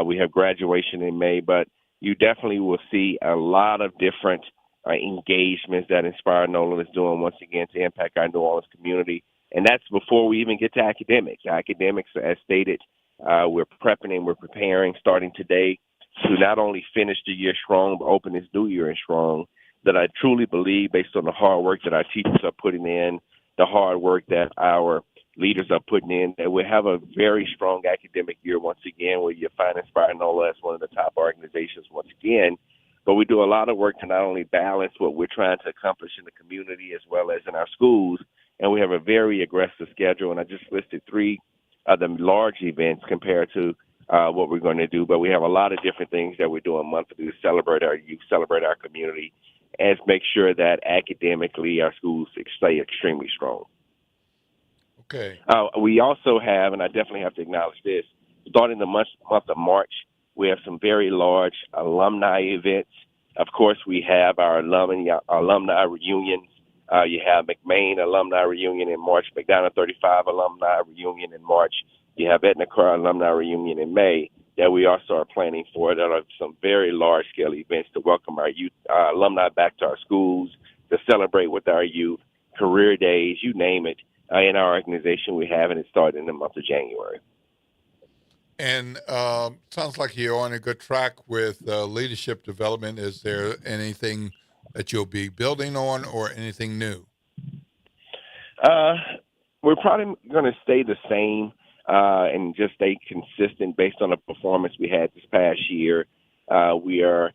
We have graduation in May, but you definitely will see a lot of different engagements that Inspire NOLA is doing once again to impact our New Orleans community. And that's before we even get to academics. Academics, as stated, we're prepping and we're preparing starting today to not only finish the year strong, but open this new year strong. That I truly believe, based on the hard work that our teachers are putting in, the hard work that our leaders are putting in, that we'll have a very strong academic year once again, where you find Inspire NOLA as one of the top organizations once again. But we do a lot of work to not only balance what we're trying to accomplish in the community as well as in our schools, and we have a very aggressive schedule. And I just listed three of the large events compared to what we're going to do. But we have a lot of different things that we're doing monthly to celebrate our youth, celebrate our community, and make sure that academically our schools stay extremely strong. Okay. We also have, and I definitely have to acknowledge this, starting the month of March, we have some very large alumni events. Of course, we have our alumni reunions. You have McMain Alumni Reunion in March, McDonough 35 Alumni Reunion in March. You have Etna Carr Alumni Reunion in May that we also are planning for. That are some very large-scale events to welcome our youth alumni back to our schools, to celebrate with our youth, career days, you name it. In our organization, we have, and it started in the month of January. And sounds like you're on a good track with leadership development. Is there anything that you'll be building on or anything new? We're probably going to stay the same and just stay consistent based on the performance we had this past year. We are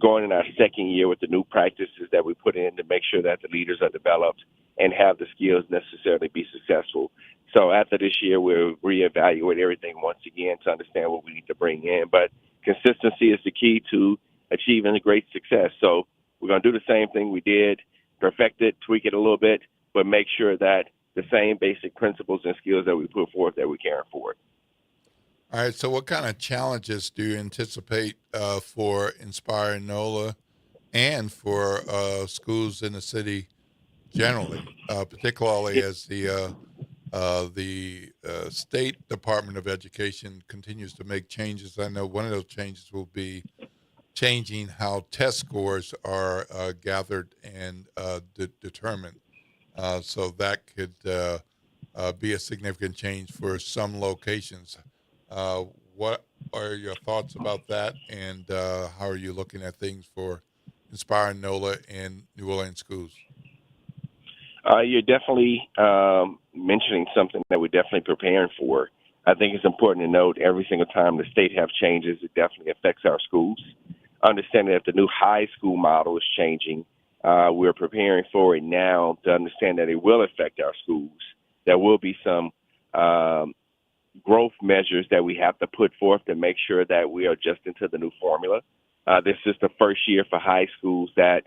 going in our second year with the new practices that we put in to make sure that the leaders are developed and have the skills necessary to be successful. So after this year, we'll reevaluate everything once again to understand what we need to bring in. But consistency is the key to achieving a great success. So we're going to do the same thing we did, perfect it, tweak it a little bit, but make sure that the same basic principles and skills that we put forth, that we carry forward. All right, so what kind of challenges do you anticipate for Inspire NOLA and for schools in the city generally, particularly as the State Department of Education continues to make changes? I know one of those changes will be changing how test scores are gathered and determined. So that could be a significant change for some locations. What are your thoughts about that, and how are you looking at things for Inspire NOLA and New Orleans schools? You're definitely mentioning something that we're definitely preparing for. I think it's important to note every single time the state have changes, it definitely affects our schools. Understanding that the new high school model is changing, We're preparing for it now to understand that it will affect our schools. There will be some growth measures that we have to put forth to make sure that we are adjusting to the new formula. This is the first year for high schools that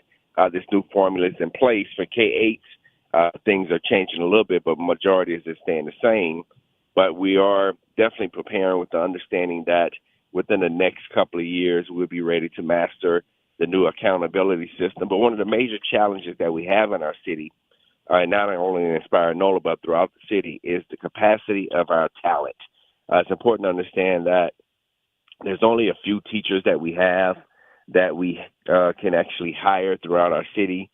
this new formula is in place. For K-8, things are changing a little bit, but majority is staying the same. But we are definitely preparing with the understanding that within the next couple of years, we'll be ready to master the new accountability system. But one of the major challenges that we have in our city, not only in Inspire NOLA, but throughout the city, is the capacity of our talent. It's important to understand that there's only a few teachers that we have that we can actually hire throughout our city.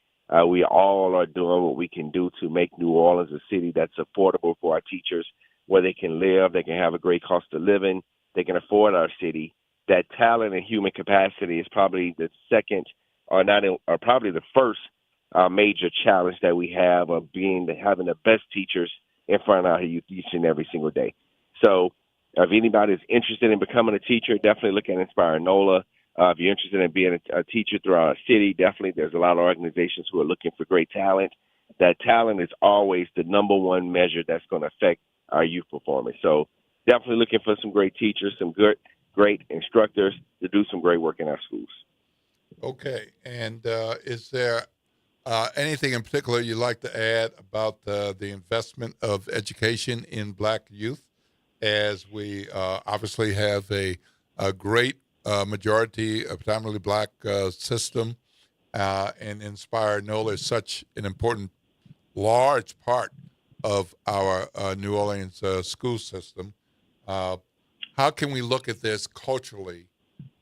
We all are doing what we can do to make New Orleans a city that's affordable for our teachers, where they can live, they can have a great cost of living, they can afford our city. That talent and human capacity is probably the second, or probably the first major challenge that we have of having the best teachers in front of our youth each and every single day. So if anybody's interested in becoming a teacher, definitely look at Inspire NOLA. If you're interested in being a teacher throughout our city, definitely there's a lot of organizations who are looking for great talent. That talent is always the number one measure that's going to affect our youth performance. So definitely looking for some great teachers, some great instructors to do some great work in our schools. Okay. And is there anything in particular you'd like to add about the investment of education in black youth, as we obviously have a great majority of predominantly black system, and Inspire NOLA is such an important, large part of our New Orleans school system. How can we look at this culturally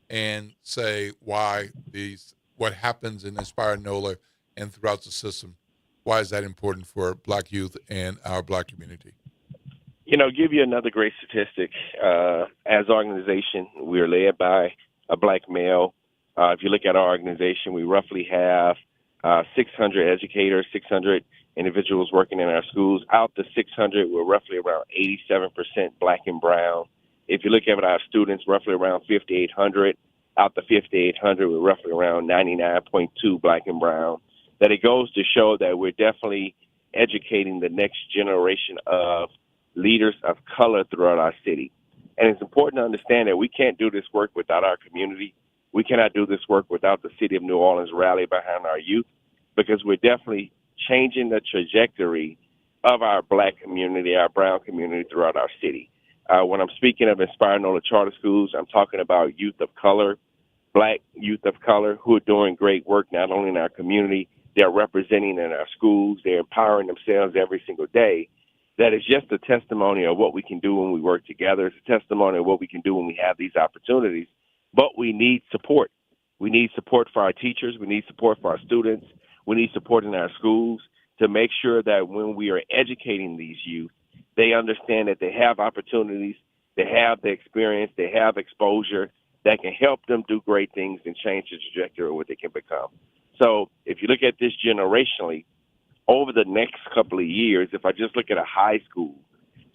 and say what happens in Inspire NOLA and throughout the system, why is that important for black youth and our black community? Give you another great statistic. As an organization, we are led by a black male. If you look at our organization, we roughly have 600 educators, 600 individuals working in our schools. Out the 600, we're roughly around 87% black and brown. If you look at our students, roughly around 5,800. Out the 5,800, we're roughly around 99.2 black and brown. That it goes to show that we're definitely educating the next generation of leaders of color throughout our city. And it's important to understand that we can't do this work without our community. We cannot do this work without the city of New Orleans rally behind our youth, because we're definitely changing the trajectory of our black community, our brown community throughout our city. When I'm speaking of Inspire NOLA charter schools, I'm talking about youth of color, black youth of color who are doing great work not only in our community, they're representing in our schools, they're empowering themselves every single day. That is just a testimony of what we can do when we work together. It's a testimony of what we can do when we have these opportunities. But we need support. We need support for our teachers. We need support for our students. We need support in our schools to make sure that when we are educating these youth, they understand that they have opportunities, they have the experience, they have exposure that can help them do great things and change the trajectory of what they can become. So if you look at this generationally, over the next couple of years, if I just look at a high school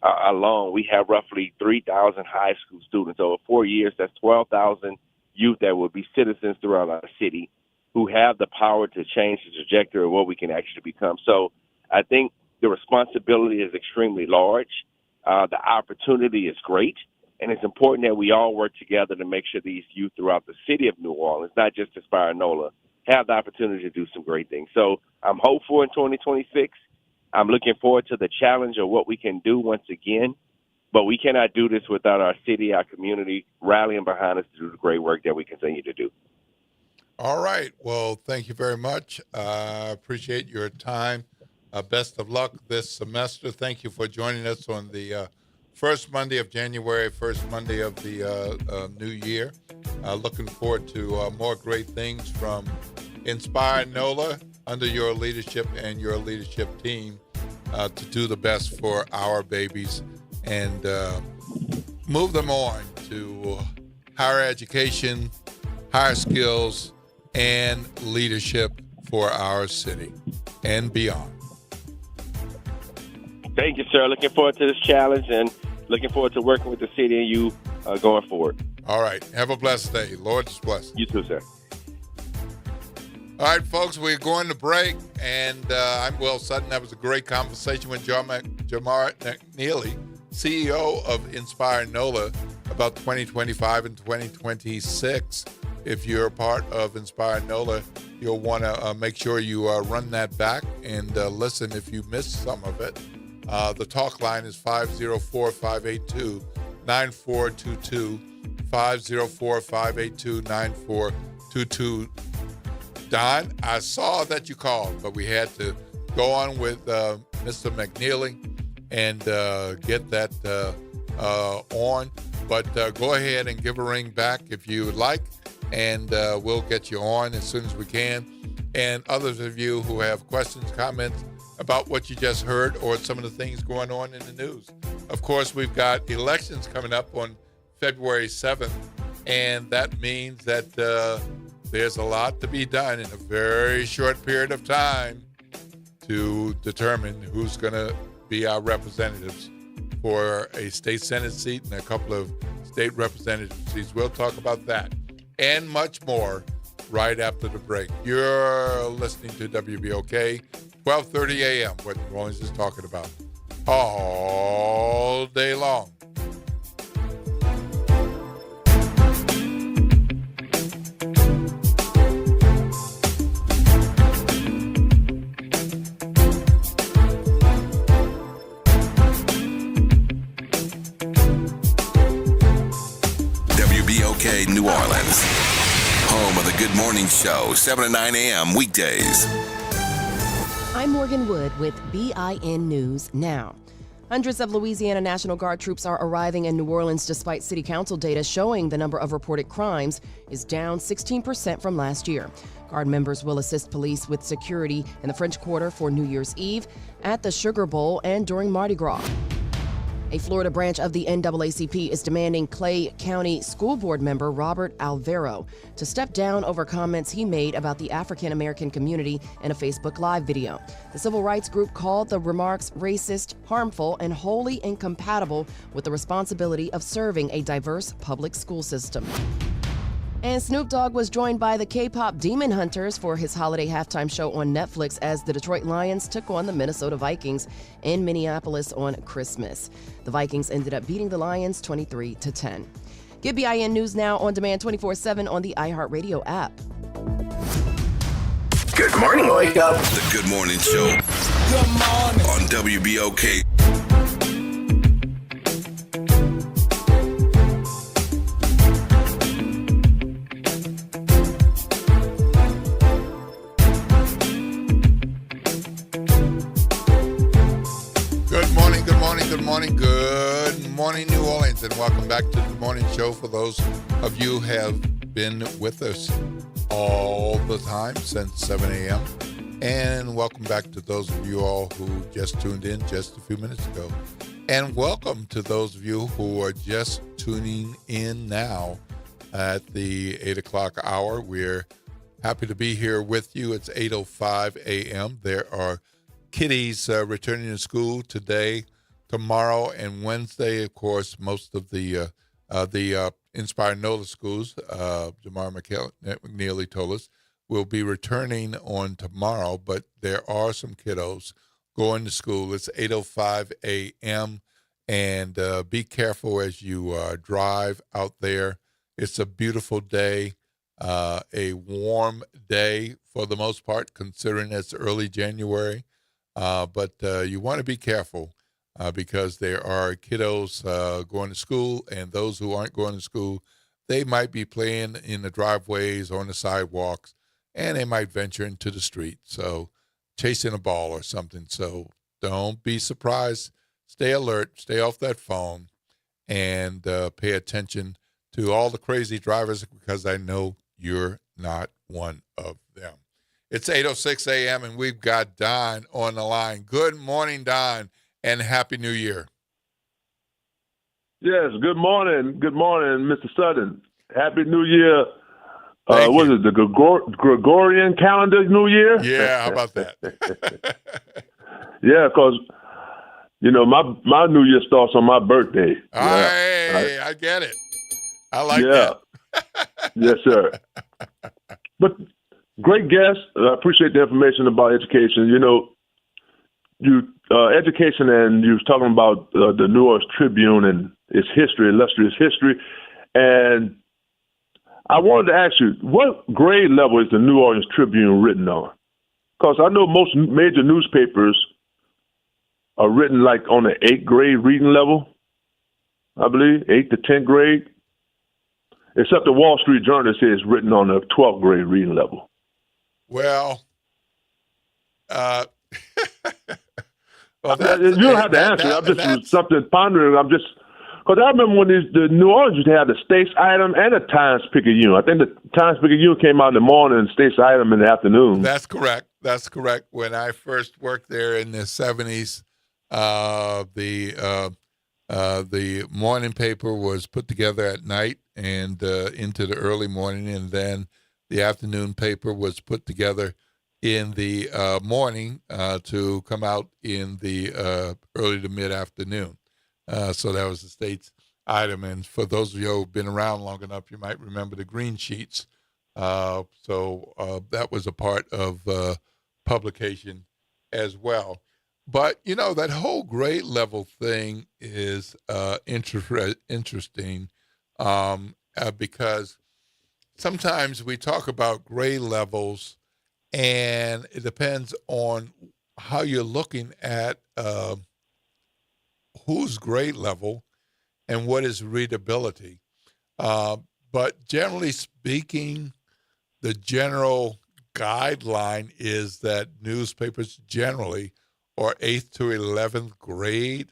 alone, we have roughly 3,000 high school students. Over 4 years, that's 12,000 youth that will be citizens throughout our city who have the power to change the trajectory of what we can actually become. So I think the responsibility is extremely large. The opportunity is great. And it's important that we all work together to make sure these youth throughout the city of New Orleans, not just Inspire NOLA, have the opportunity to do some great things. So I'm hopeful in 2026. I'm looking forward to the challenge of what we can do once again. But we cannot do this without our city, our community rallying behind us to do the great work that we continue to do. All right. Well, thank you very much. I appreciate your time. Best of luck this semester. Thank you for joining us on the first Monday of January, first Monday of the new year. Looking forward to more great things from Inspire NOLA under your leadership and your leadership team to do the best for our babies and move them on to higher education, higher skills, and leadership for our city and beyond. Thank you, sir. Looking forward to this challenge and looking forward to working with the city and you going forward. All right. Have a blessed day. Lord's blessed. You too, sir. All right, folks, we're going to break, and I'm Will Sutton. That was a great conversation with Jamar McNeely, CEO of Inspire NOLA, about 2025 and 2026. If you're a part of Inspire NOLA, you'll want to make sure you run that back and listen if you missed some of it. The talk line is 504-582-9422, 504-582-9422. Don, I saw that you called, but we had to go on with Mr. McNeely and get that on. But go ahead and give a ring back if you would like, and we'll get you on as soon as we can. And others of you who have questions, comments about what you just heard or some of the things going on in the news. Of course, we've got elections coming up on February 7th, and that means that there's a lot to be done in a very short period of time to determine who's going to be our representatives for a state Senate seat and a couple of state representative seats. We'll talk about that and much more right after the break. You're listening to WBOK, 1230 a.m., what New Orleans is talking about all day long. WBOK New Orleans, home of the Good Morning Show, 7 to 9 a.m. weekdays. I'm Morgan Wood with BIN News Now. Hundreds of Louisiana National Guard troops are arriving in New Orleans despite city council data showing the number of reported crimes is down 16% from last year. Guard members will assist police with security in the French Quarter for New Year's Eve, at the Sugar Bowl, and during Mardi Gras. A Florida branch of the NAACP is demanding Clay County School Board member Robert Alvaro to step down over comments he made about the African American community in a Facebook Live video. The civil rights group called the remarks racist, harmful, and wholly incompatible with the responsibility of serving a diverse public school system. And Snoop Dogg was joined by the K-pop Demon Hunters for his holiday halftime show on Netflix as the Detroit Lions took on the Minnesota Vikings in Minneapolis on Christmas. The Vikings ended up beating the Lions 23-10. Get BIN News Now on demand 24/7 on the iHeartRadio app. Good morning, wake up. The Good Morning Show. Good morning. On WBOK. Good morning, New Orleans, and welcome back to the morning show. For those of you who have been with us all the time since 7 a.m., and welcome back to those of you all who just tuned in just a few minutes ago. And welcome to those of you who are just tuning in now at the 8 o'clock hour. We're happy to be here with you. It's 8:05 a.m. There are kiddies returning to school today, tomorrow, and Wednesday. Of course, most of the Inspire NOLA schools, Jamar McNeely told us, will be returning on tomorrow, but there are some kiddos going to school. It's 8:05 a.m., and be careful as you drive out there. It's a beautiful day, a warm day for the most part, considering it's early January, but you want to be careful. Because there are kiddos going to school, and those who aren't going to school, they might be playing in the driveways, on the sidewalks, and they might venture into the street, so chasing a ball or something. So don't be surprised. Stay alert, stay off that phone, and pay attention to all the crazy drivers, because I know you're not one of them. It's 8:06 a.m., and we've got Don on the line. Good morning, Don. And Happy New Year. Yes, good morning. Good morning, Mr. Sutton. Happy New Year. What is it, the Gregorian calendar New Year? Yeah, how about that? Yeah, because, you know, my New Year starts on my birthday. Hey, I get it. I like that. Yes, sir. But Great guest. I appreciate the information about education. You know, education, and you was talking about the New Orleans Tribune and its history, illustrious history. And I wanted to ask you, what grade level is the New Orleans Tribune written on? Because I know most major newspapers are written like on the 8th grade reading level, I believe, 8th to 10th grade. Except the Wall Street Journal says it's written on the 12th grade reading level. Well, well, you don't have to answer. I'm just something pondering. I'm just because I remember when the New Orleans used to have the States Item and the Times-Picayune. I think the Times-Picayune came out in the morning and States Item in the afternoon. That's correct. That's correct. When I first worked there in the 70s, the morning paper was put together at night and into the early morning, and then the afternoon paper was put together in the morning to come out in the early to mid-afternoon. So that was the States Item. And for those of you who've been around long enough, you might remember the green sheets. So that was a part of publication as well. But, you know, that whole grade level thing is interesting because sometimes we talk about grade levels and it depends on how you're looking at whose grade level and what is readability. But generally speaking, the general guideline is that newspapers generally are 8th to 11th grade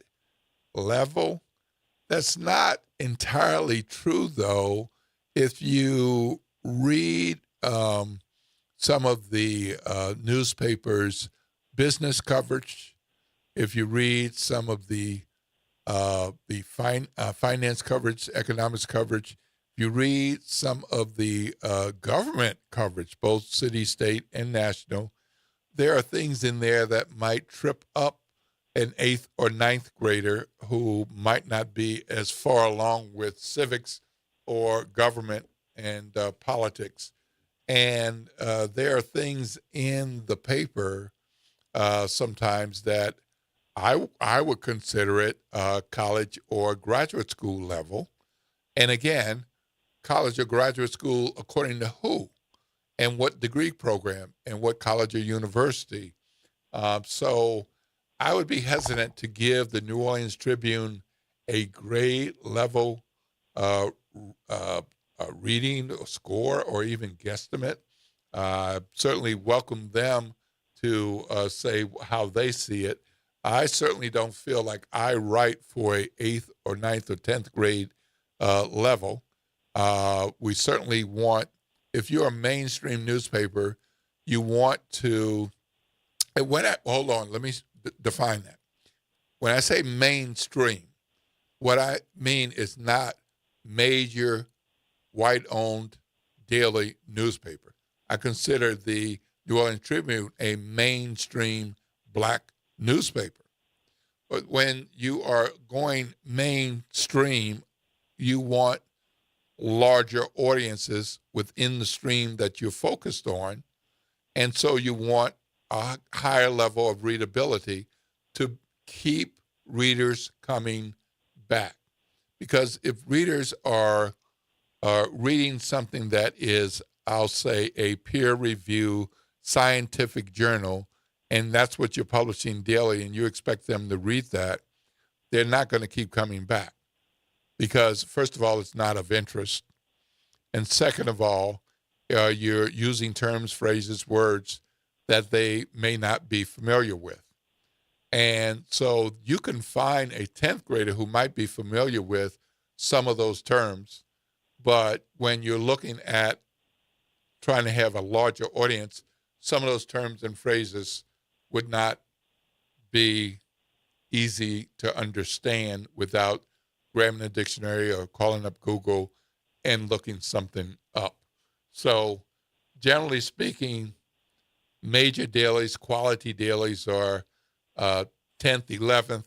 level. That's not entirely true, though. If you read some of the newspapers' business coverage, if you read some of the finance coverage, economics coverage, if you read some of the government coverage, both city, state, and national, there are things in there that might trip up an 8th or 9th grader who might not be as far along with civics or government and politics. And there are things in the paper sometimes that I would consider it college or graduate school level. And again, college or graduate school according to who and what degree program and what college or university. So I would be hesitant to give the New Orleans Tribune a grade level reading or score or even guesstimate. Certainly welcome them to say how they see it. I certainly don't feel like I write for a 8th or 9th or 10th grade level. We certainly want, if you're a mainstream newspaper, you want to, hold on, let me define that. When I say mainstream, what I mean is not major white-owned daily newspaper. I consider the New Orleans Tribune a mainstream black newspaper. But when you are going mainstream, you want larger audiences within the stream that you're focused on. And so you want a higher level of readability to keep readers coming back. Because if readers are reading something that is, I'll say, a peer-reviewed scientific journal, and that's what you're publishing daily, and you expect them to read that, they're not going to keep coming back. Because, first of all, it's not of interest. And second of all, you're using terms, phrases, words that they may not be familiar with. And so you can find a 10th grader who might be familiar with some of those terms, but when you're looking at trying to have a larger audience, some of those terms and phrases would not be easy to understand without grabbing a dictionary or calling up Google and looking something up. So generally speaking, major dailies, quality dailies are 10th, 11th,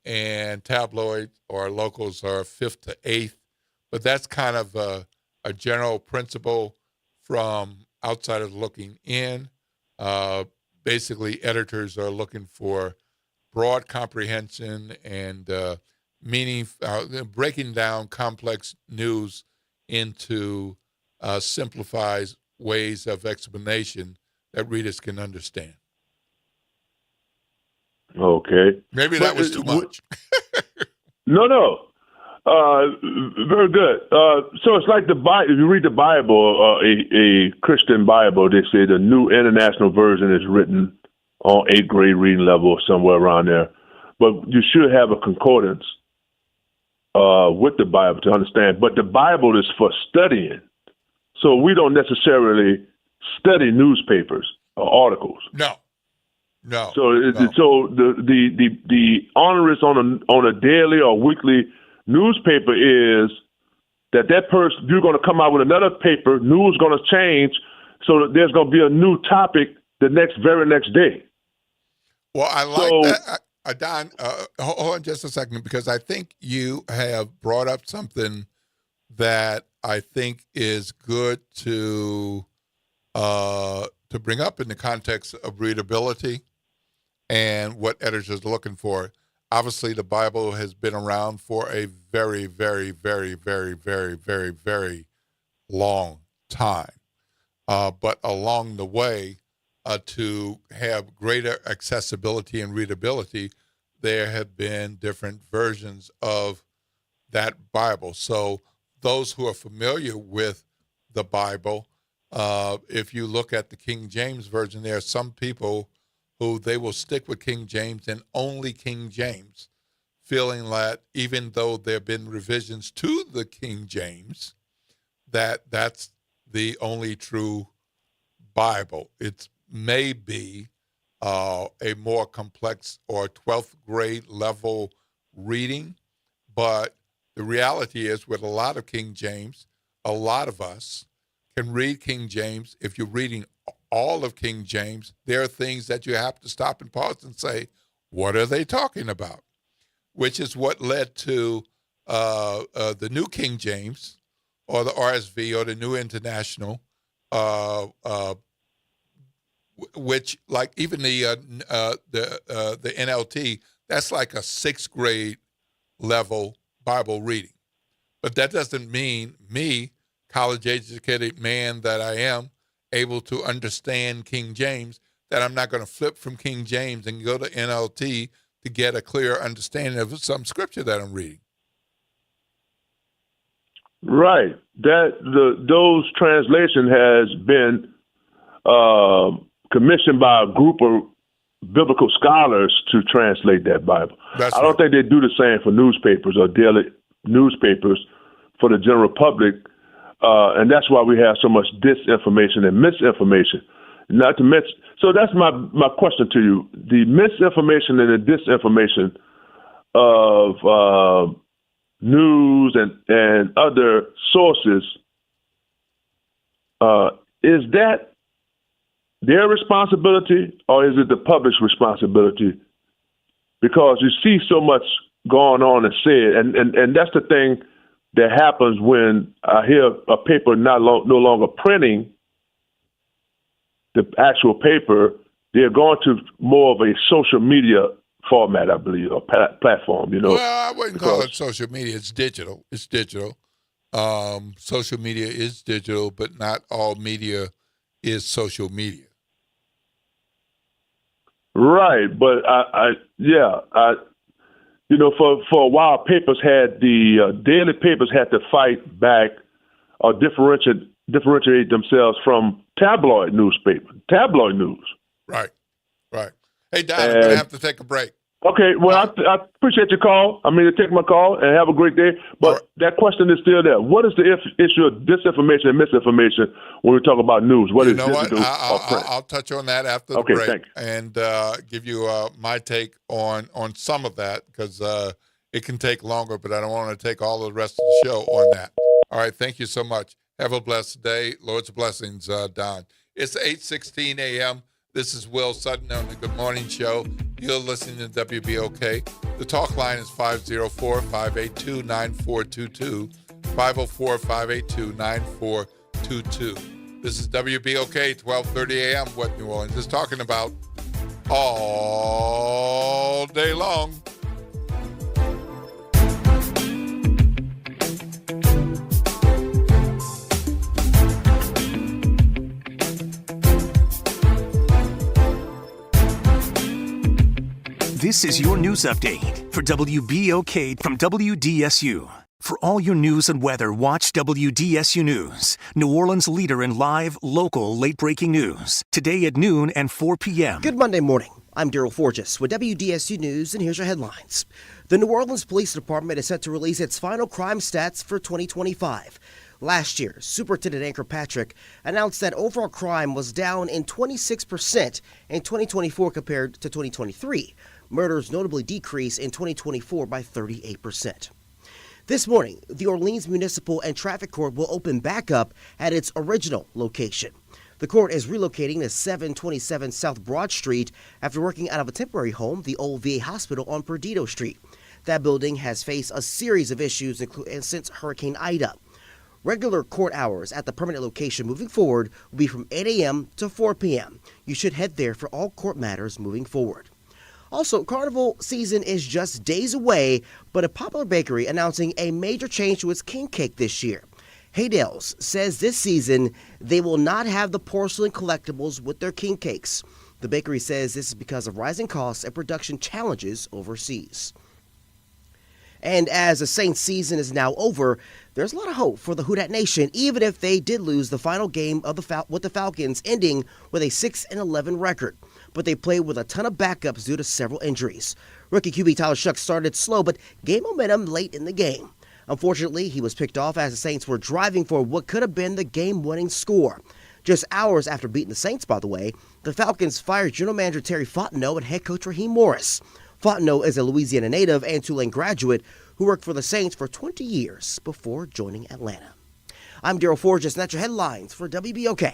and tabloids or locals are 5th to 8th. But that's kind of a general principle from outsiders looking in. Basically, editors are looking for broad comprehension and meaning, breaking down complex news into simplified ways of explanation that readers can understand. Okay. Maybe that was too much. No. Very good. So it's like the Bible. If you read the Bible, a Christian Bible, they say the New International Version is written on 8th grade reading level or somewhere around there. But you should have a concordance with the Bible to understand. But the Bible is for studying. So we don't necessarily study newspapers or articles. No. So the onerous on a daily or weekly newspaper is that person, you're going to come out with another paper, news is going to change, so that there's going to be a new topic the very next day. Well, I like that. Don, hold on just a second, because I think you have brought up something that I think is good to bring up in the context of readability and what editors are looking for. Obviously, the Bible has been around for a very, very, very, very, very, very, very long time. But along the way, to have greater accessibility and readability, there have been different versions of that Bible. So those who are familiar with the Bible, if you look at the King James Version, there are some people who they will stick with King James and only King James, feeling that even though there have been revisions to the King James, that's the only true Bible. It may be a more complex or 12th grade level reading, but the reality is with a lot of King James, a lot of us can read King James. If you're reading all of King James, there are things that you have to stop and pause and say, what are they talking about? Which is what led to the New King James or the RSV or the New International, which, like even the NLT, that's like a 6th grade level Bible reading. But that doesn't mean me, college-educated man that I am, able to understand King James, that I'm not going to flip from King James and go to NLT to get a clear understanding of some scripture that I'm reading. Right. Those translation has been commissioned by a group of biblical scholars to translate that Bible. I don't think they do the same for newspapers or daily newspapers for the general public. And that's why we have so much disinformation and misinformation. Not to mention, so that's my question to you. The misinformation and the disinformation of news and other sources, is that their responsibility or is it the public's responsibility? Because you see so much going on and said, and that's the thing that happens when I hear a paper no longer printing the actual paper. They're going to more of a social media format, I believe, or platform. Well, I wouldn't call it social media. It's digital. Social media is digital, but not all media is social media. Right, but for a while, papers had daily papers had to fight back or differentiate themselves from tabloid news. Right. Hey, Don, I'm going to have to take a break. Okay, well, I appreciate your call. I mean, to take my call and have a great day. But that question is still there. What is the issue of disinformation and misinformation when we talk about news? What is digital or print? I'll touch on that after the break and give you my take on some of that, because it can take longer, but I don't want to take all of the rest of the show on that. All right, thank you so much. Have a blessed day. Lord's blessings, Don. It's 8:16 a.m. This is Will Sutton on the Good Morning Show. You're listening to WBOK. The talk line is 504-582-9422, 504-582-9422. This is WBOK, 1230 a.m., What New Orleans is talking about all day long. This is your news update for WBOK from WDSU. For all your news and weather, watch WDSU News, New Orleans' leader in live, local, late-breaking news. Today at noon and 4 p.m. Good Monday morning. I'm Daryl Forges with WDSU News, and here's your headlines. The New Orleans Police Department is set to release its final crime stats for 2025. Last year, Superintendent Anchor Patrick announced that overall crime was down in 26% in 2024 compared to 2023. Murders notably decreased in 2024 by 38%. This morning, the Orleans Municipal and Traffic Court will open back up at its original location. The court is relocating to 727 South Broad Street after working out of a temporary home, the old VA hospital on Perdido Street. That building has faced a series of issues since Hurricane Ida. Regular court hours at the permanent location moving forward will be from 8 a.m. to 4 p.m. You should head there for all court matters moving forward. Also, Carnival season is just days away, but a popular bakery announcing a major change to its king cake this year. Haydell's says this season they will not have the porcelain collectibles with their king cakes. The bakery says this is because of rising costs and production challenges overseas. And as the Saints season is now over, there's a lot of hope for the Who Dat Nation, even if they did lose the final game of with the Falcons, ending with a 6-11 record. But they played with a ton of backups due to several injuries. Rookie QB Tyler Shuck started slow, but gained momentum late in the game. Unfortunately, he was picked off as the Saints were driving for what could have been the game-winning score. Just hours after beating the Saints, by the way, the Falcons fired General Manager Terry Fontenot and head coach Raheem Morris. Fontenot is a Louisiana native and Tulane graduate who worked for the Saints for 20 years before joining Atlanta. I'm Daryl Forges, and that's your headlines for WBOK.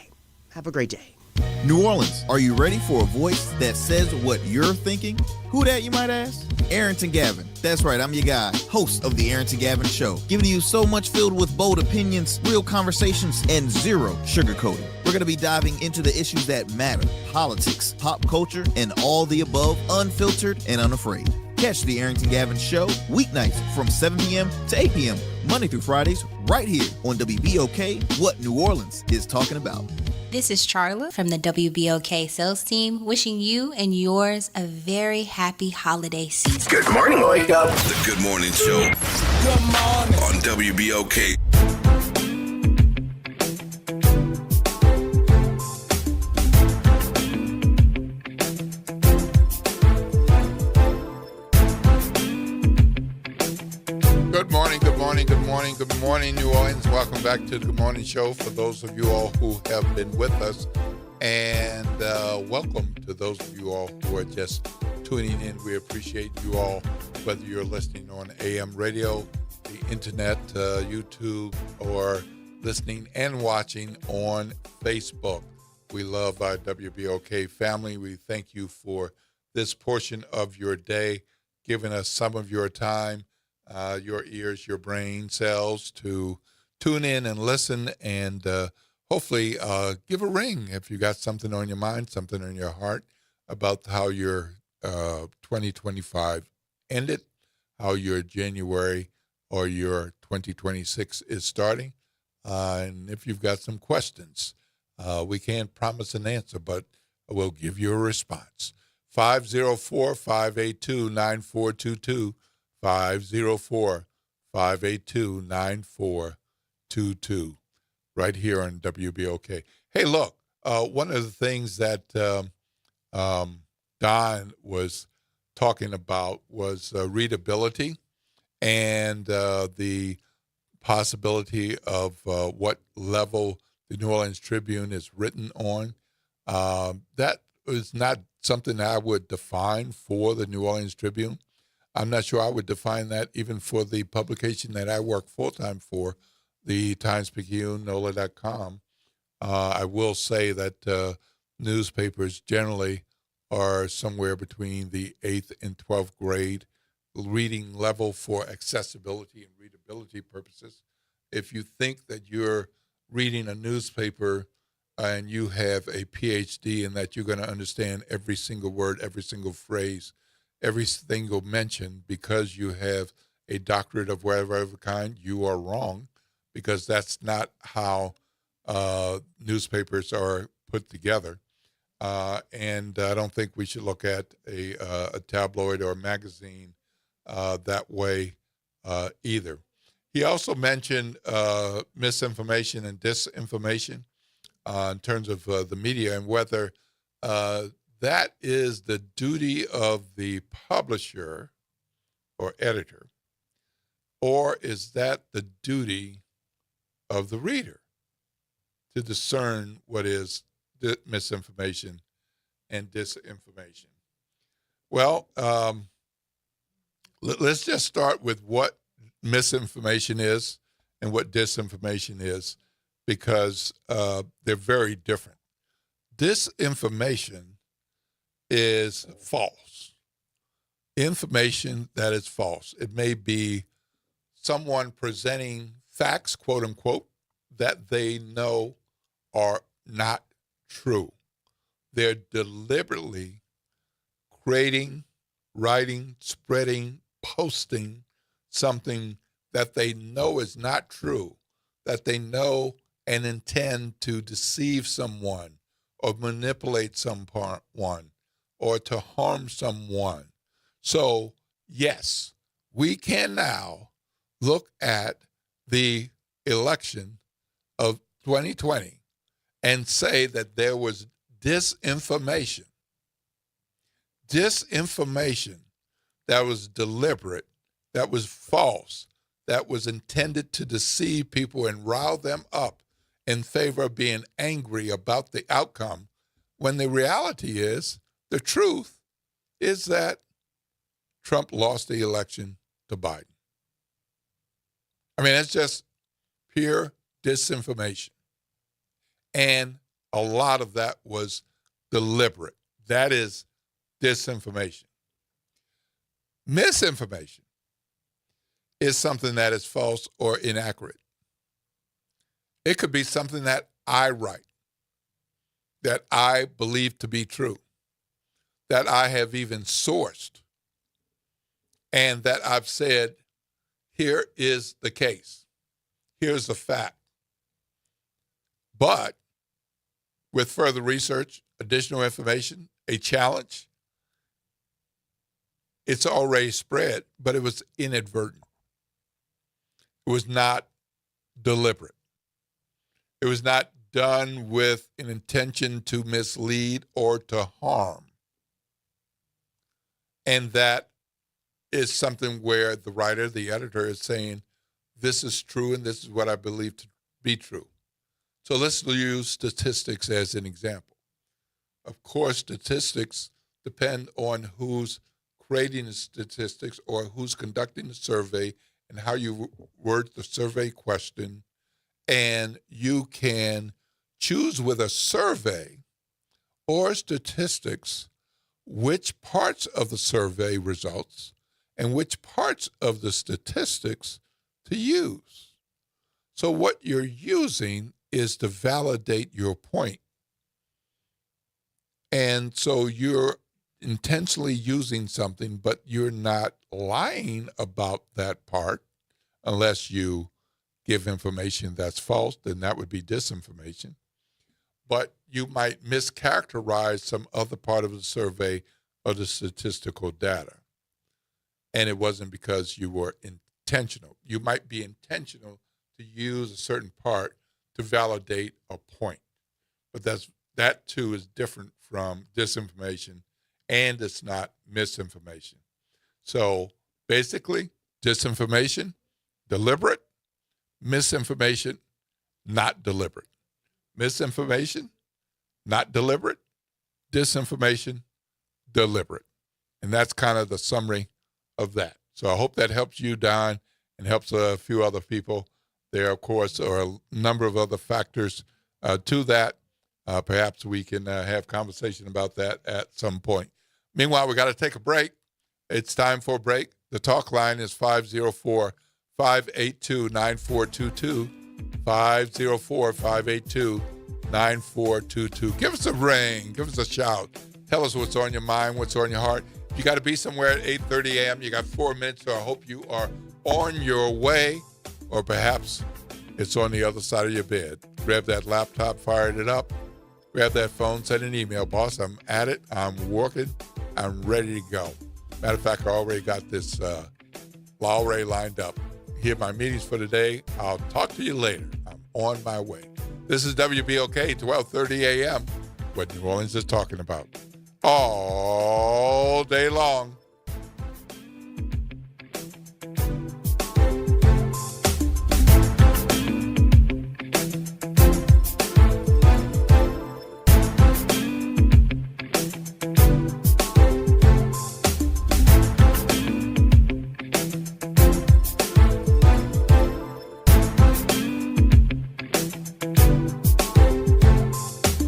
Have a great day. New Orleans, are you ready for a voice that says what you're thinking? Who that, you might ask? Arrington Gavin. That's right, I'm your guy, host of The Arrington Gavin Show, giving you so much filled with bold opinions, real conversations, and zero sugarcoating. We're going to be diving into the issues that matter, politics, pop culture, and all the above, unfiltered and unafraid. Catch The Arrington Gavin Show weeknights from 7 p.m. to 8 p.m., Monday through Fridays, right here on WBOK, What New Orleans is talking about. This is Charla from the WBOK sales team, wishing you and yours a very happy holiday season. Good morning, wake up. The Good Morning Show. Good morning. On WBOK. Good morning, New Orleans. Welcome back to the Good Morning Show for those of you all who have been with us. And welcome to those of you all who are just tuning in. We appreciate you all, whether you're listening on AM radio, the internet, YouTube, or listening and watching on Facebook. We love our WBOK family. We thank you for this portion of your day, giving us some of your time, your ears, your brain cells to tune in and listen, and hopefully give a ring if you got something on your mind, something on your heart about how your 2025 ended, how your January or your 2026 is starting. And if you've got some questions, we can't promise an answer, but we'll give you a response. 504-582-9422. 504-582-9422, right here on WBOK. Hey, look, one of the things that Don was talking about was readability and the possibility of what level the New Orleans Tribune is written on. That is not something I would define for the New Orleans Tribune. I'm not sure I would define that even for the publication that I work full-time for, the Times-Picayune, NOLA.com. I will say that newspapers generally are somewhere between the 8th and 12th grade reading level for accessibility and readability purposes. If you think that you're reading a newspaper and you have a PhD in that you're going to understand every single word, every single phrase, every single mention because you have a doctorate of whatever kind, you are wrong, because that's not how newspapers are put together. And I don't think we should look at a tabloid or a magazine that way either. He also mentioned misinformation and disinformation in terms of the media and whether that is the duty of the publisher or editor, or is that the duty of the reader to discern what is misinformation and disinformation? Well, let's just start with what misinformation is and what disinformation is, because they're very different. Disinformation is false. Information that is false. It may be someone presenting facts, quote unquote, that they know are not true. They're deliberately creating, writing, spreading, posting something that they know is not true, that they know and intend to deceive someone or manipulate someone or to harm someone. So, yes, we can now look at the election of 2020 and say that there was disinformation that was deliberate, that was false, that was intended to deceive people and rile them up in favor of being angry about the outcome, when the reality is, the truth is that Trump lost the election to Biden. I mean, it's just pure disinformation. And a lot of that was deliberate. That is disinformation. Misinformation is something that is false or inaccurate. It could be something that I write, that I believe to be true, that I have even sourced, and that I've said, here is the case. Here's the fact. But with further research, additional information, a challenge, it's already spread, but it was inadvertent. It was not deliberate. It was not done with an intention to mislead or to harm. And that is something where the writer, the editor is saying, this is true and this is what I believe to be true. So let's use statistics as an example. Of course, statistics depend on who's creating the statistics or who's conducting the survey and how you word the survey question. And you can choose with a survey or statistics which parts of the survey results and which parts of the statistics to use. So what you're using is to validate your point. And so you're intentionally using something, but you're not lying about that part unless you give information that's false, then that would be disinformation. But you might mischaracterize some other part of the survey or the statistical data. And it wasn't because you were intentional. You might be intentional to use a certain part to validate a point. But that too is different from disinformation, and it's not misinformation. So basically, disinformation, deliberate; misinformation, not deliberate. Misinformation, not deliberate; disinformation, deliberate. And that's kind of the summary of that. So I hope that helps you, Don, and helps a few other people. There, of course, are a number of other factors to that. Perhaps we can have conversation about that at some point. Meanwhile, we got to take a break. It's time for a break. The talk line is 504-582-9422, 504-582-9422. 9422. Give us a ring. Give us a shout. Tell us what's on your mind, what's on your heart. You got to be somewhere at 8:30 a.m. You got 4 minutes, so I hope you are on your way, or perhaps it's on the other side of your bed. Grab that laptop, fired it up. Grab that phone, send an email. Boss, I'm at it. I'm working. I'm ready to go. Matter of fact, I already got this Lowry lined up. Here are my meetings for the day. I'll talk to you later. I'm on my way. This is WBOK, 12:30 a.m., what New Orleans is talking about. All day long.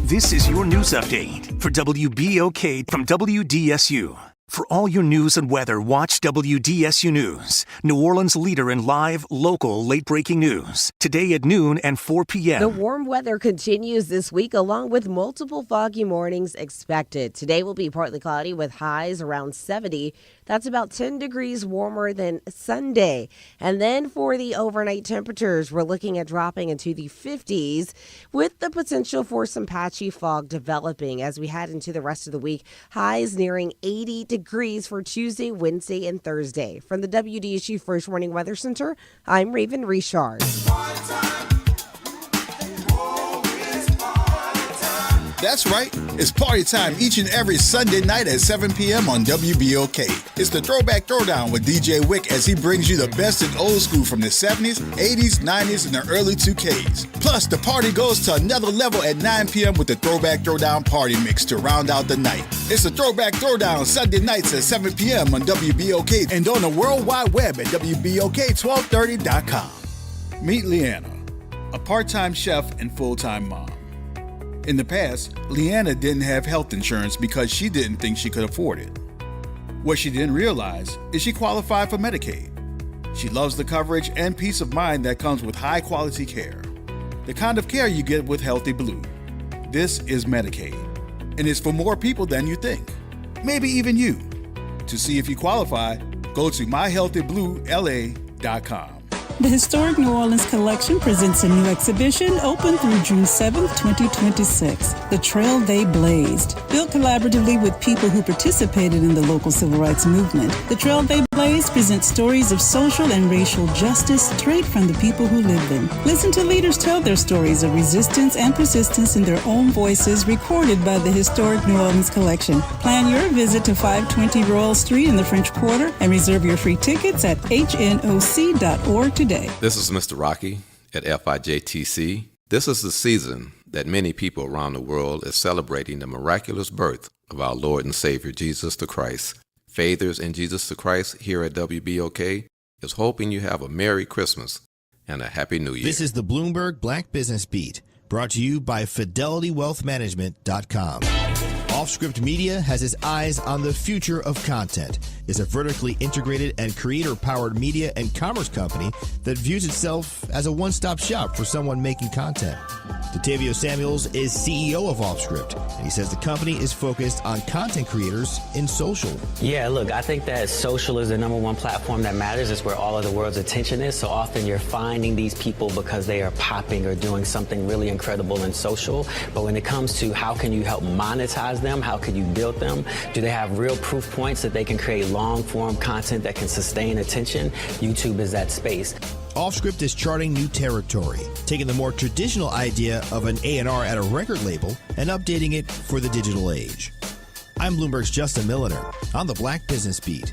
This is your news update for WBOK from WDSU. For all your news and weather, watch WDSU News, New Orleans' leader in live, local, late-breaking news. Today at noon and 4 p.m. The warm weather continues this week, along with multiple foggy mornings expected. Today will be partly cloudy with highs around 70. That's about 10 degrees warmer than Sunday. And then for the overnight temperatures, we're looking at dropping into the 50s with the potential for some patchy fog developing as we head into the rest of the week. Highs nearing 80 degrees for Tuesday, Wednesday, and Thursday. From the WDSU First Warning Weather Center, I'm Raven Richard. That's right. It's party time each and every Sunday night at 7 p.m. on WBOK. It's the Throwback Throwdown with DJ Wick as he brings you the best in old school from the 70s, 80s, 90s, and the early 2Ks. Plus, the party goes to another level at 9 p.m. with the Throwback Throwdown Party Mix to round out the night. It's the Throwback Throwdown Sunday nights at 7 p.m. on WBOK and on the World Wide Web at WBOK1230.com. Meet Leanna, a part-time chef and full-time mom. In the past, Leanna didn't have health insurance because she didn't think she could afford it. What she didn't realize is she qualified for Medicaid. She loves the coverage and peace of mind that comes with high-quality care. The kind of care you get with Healthy Blue. This is Medicaid, and it's for more people than you think. Maybe even you. To see if you qualify, go to myhealthybluela.com. The Historic New Orleans Collection presents a new exhibition open through June 7th, 2026, The Trail They Blazed. Built collaboratively with people who participated in the local civil rights movement, The Trail They Blazed presents stories of social and racial justice straight from the people who lived them. Listen to leaders tell their stories of resistance and persistence in their own voices, recorded by the Historic New Orleans Collection. Plan your visit to 520 Royal Street in the French Quarter and reserve your free tickets at hnoc.org today. This is Mr. Rocky at FIJTC. This is the season that many people around the world is celebrating the miraculous birth of our Lord and Savior Jesus the Christ. Faithers in Jesus the Christ here at WBOK is hoping you have a Merry Christmas and a Happy New Year. This is the Bloomberg Black Business Beat, brought to you by FidelityWealthManagement.com. Offscript Media has its eyes on the future of content. It's a vertically integrated and creator-powered media and commerce company that views itself as a one-stop shop for someone making content. Detavio Samuels is CEO of Offscript, and he says the company is focused on content creators in social. Yeah, look, I think that social is the number one platform that matters. It's where all of the world's attention is. So often you're finding these people because they are popping or doing something really incredible in social. But when it comes to how can you help monetize them, how can you build them, do they have real proof points that they can create long-form content that can sustain attention? YouTube is that space. Offscript is charting new territory, taking the more traditional idea of an A&R at a record label and updating it for the digital age. I'm Bloomberg's Justin Milliner on the Black Business Beat.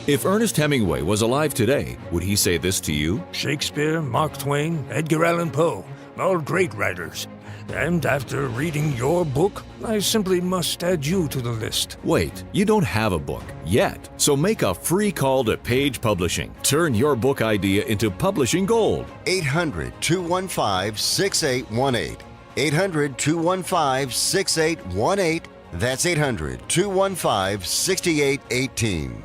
If Ernest Hemingway was alive today, would he say this to you? Shakespeare, Mark Twain, Edgar Allan Poe, all great writers. And after reading your book, I simply must add you to the list. Wait, you don't have a book yet. So make a free call to Page Publishing. Turn your book idea into publishing gold. 800-215-6818. 800-215-6818. That's 800-215-6818.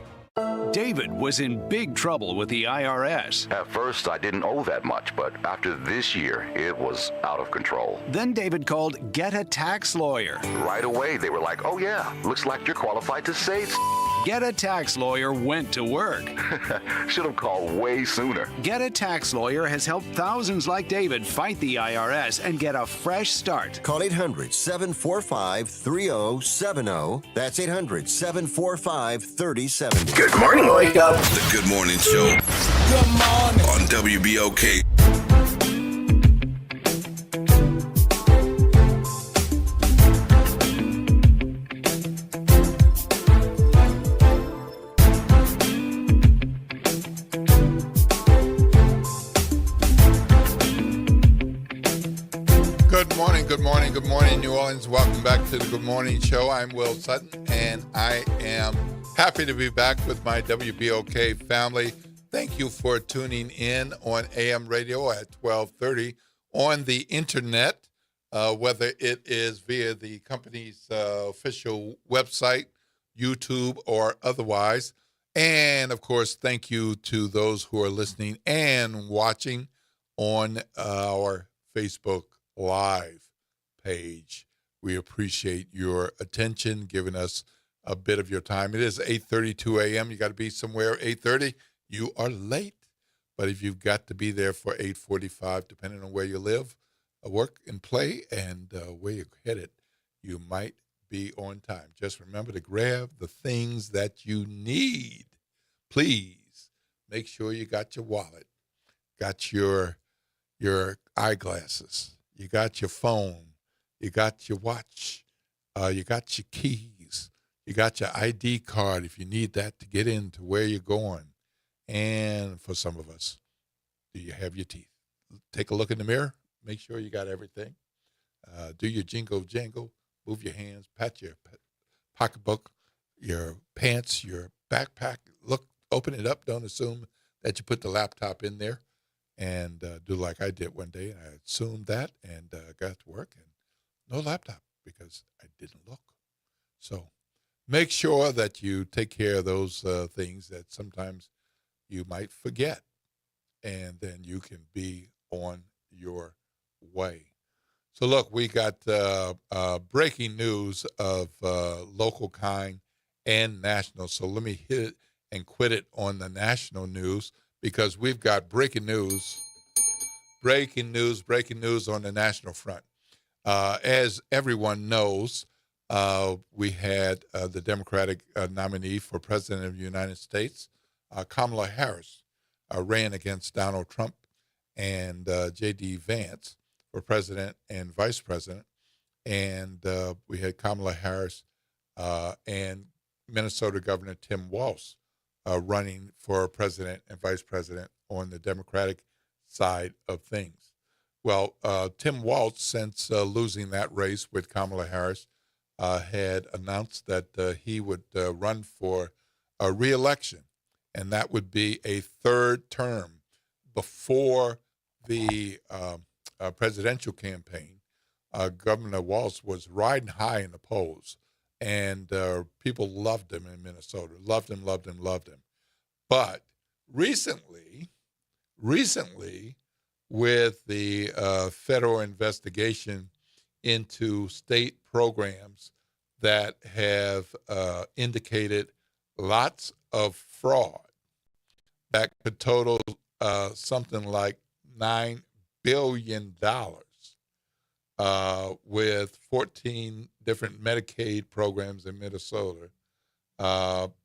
David was in big trouble with the IRS. At first, I didn't owe that much, but after this year, it was out of control. Then David called Get a Tax Lawyer. Right away, they were like, oh yeah, looks like you're qualified to save. Get a Tax Lawyer went to work. Should have called way sooner. Get a Tax Lawyer has helped thousands like David fight the IRS and get a fresh start. Call 800-745-3070. That's 800-745-3070. Good morning, wake up. The Good Morning Show. Good morning. On WBOK. Good morning, New Orleans. Welcome back to the Good Morning Show. I'm Will Sutton, and I am happy to be back with my WBOK family. Thank you for tuning in on AM radio at 1230, on the internet, whether it is via the company's official website, YouTube, or otherwise. And, of course, thank you to those who are listening and watching on our Facebook Live page. We appreciate your attention, giving us a bit of your time. It is 8:32 a.m. You got to be somewhere 8:30. You are late. But if you've got to be there for 8:45, depending on where you live, work and play, and where you're headed, you might be on time. Just remember to grab the things that you need. Please make sure you got your wallet, got your eyeglasses, you got your phone, you got your watch, you got your keys, you got your ID card if you need that to get into where you're going. And for some of us, do you have your teeth? Take a look in the mirror, make sure you got everything. Do your jingle jangle, move your hands, pat your pocketbook, your pants, your backpack. Look, open it up. Don't assume that you put the laptop in there. And do like I did one day. I assumed that and got to work, and no laptop because I didn't look. So make sure that you take care of those things that sometimes you might forget, and then you can be on your way. So look, we got breaking news of local kind and national. So let me hit it and quit it on the national news, because we've got breaking news on the national front. As everyone knows, we had the Democratic nominee for President of the United States, Kamala Harris, ran against Donald Trump and J.D. Vance for President and Vice President. And we had Kamala Harris and Minnesota Governor Tim Walz running for president and vice president on the Democratic side of things. Well, Tim Walz, since losing that race with Kamala Harris, had announced that he would run for a re-election, and that would be a third term. Before the presidential campaign, Governor Walz was riding high in the polls, and people loved him in Minnesota. Loved him. But recently, with the federal investigation into state programs that have indicated lots of fraud that could total something like $9 billion, with 14 different Medicaid programs in Minnesota.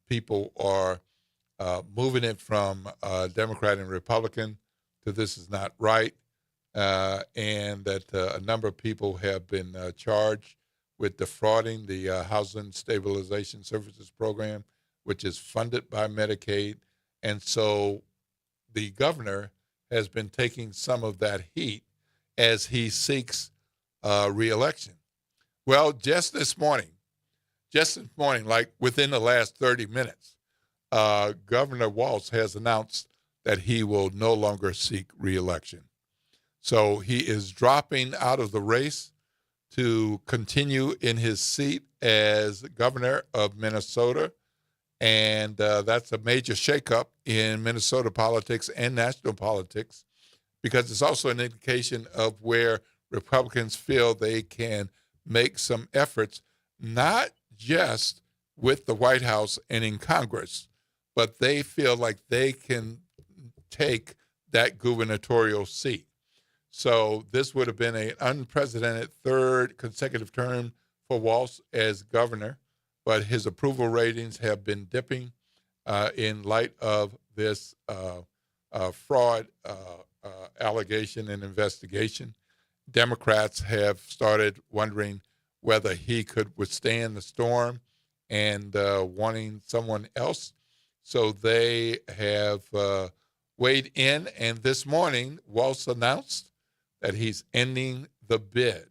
People are moving it from Democrat and Republican to this is not right, and that a number of people have been charged with defrauding the Housing Stabilization Services Program, which is funded by Medicaid. And so the governor has been taking some of that heat as he seeks re-election. Well, just this morning, like within the last 30 minutes, Governor Walz has announced that he will no longer seek re-election. So he is dropping out of the race to continue in his seat as governor of Minnesota. And that's a major shakeup in Minnesota politics and national politics, because it's also an indication of where Republicans feel they can make some efforts, not just with the White House and in Congress, but they feel like they can take that gubernatorial seat. So this would have been an unprecedented third consecutive term for Walz as governor, but his approval ratings have been dipping in light of this fraud allegation and investigation. Democrats have started wondering whether he could withstand the storm and wanting someone else. So they have weighed in, and this morning, Walz announced that he's ending the bid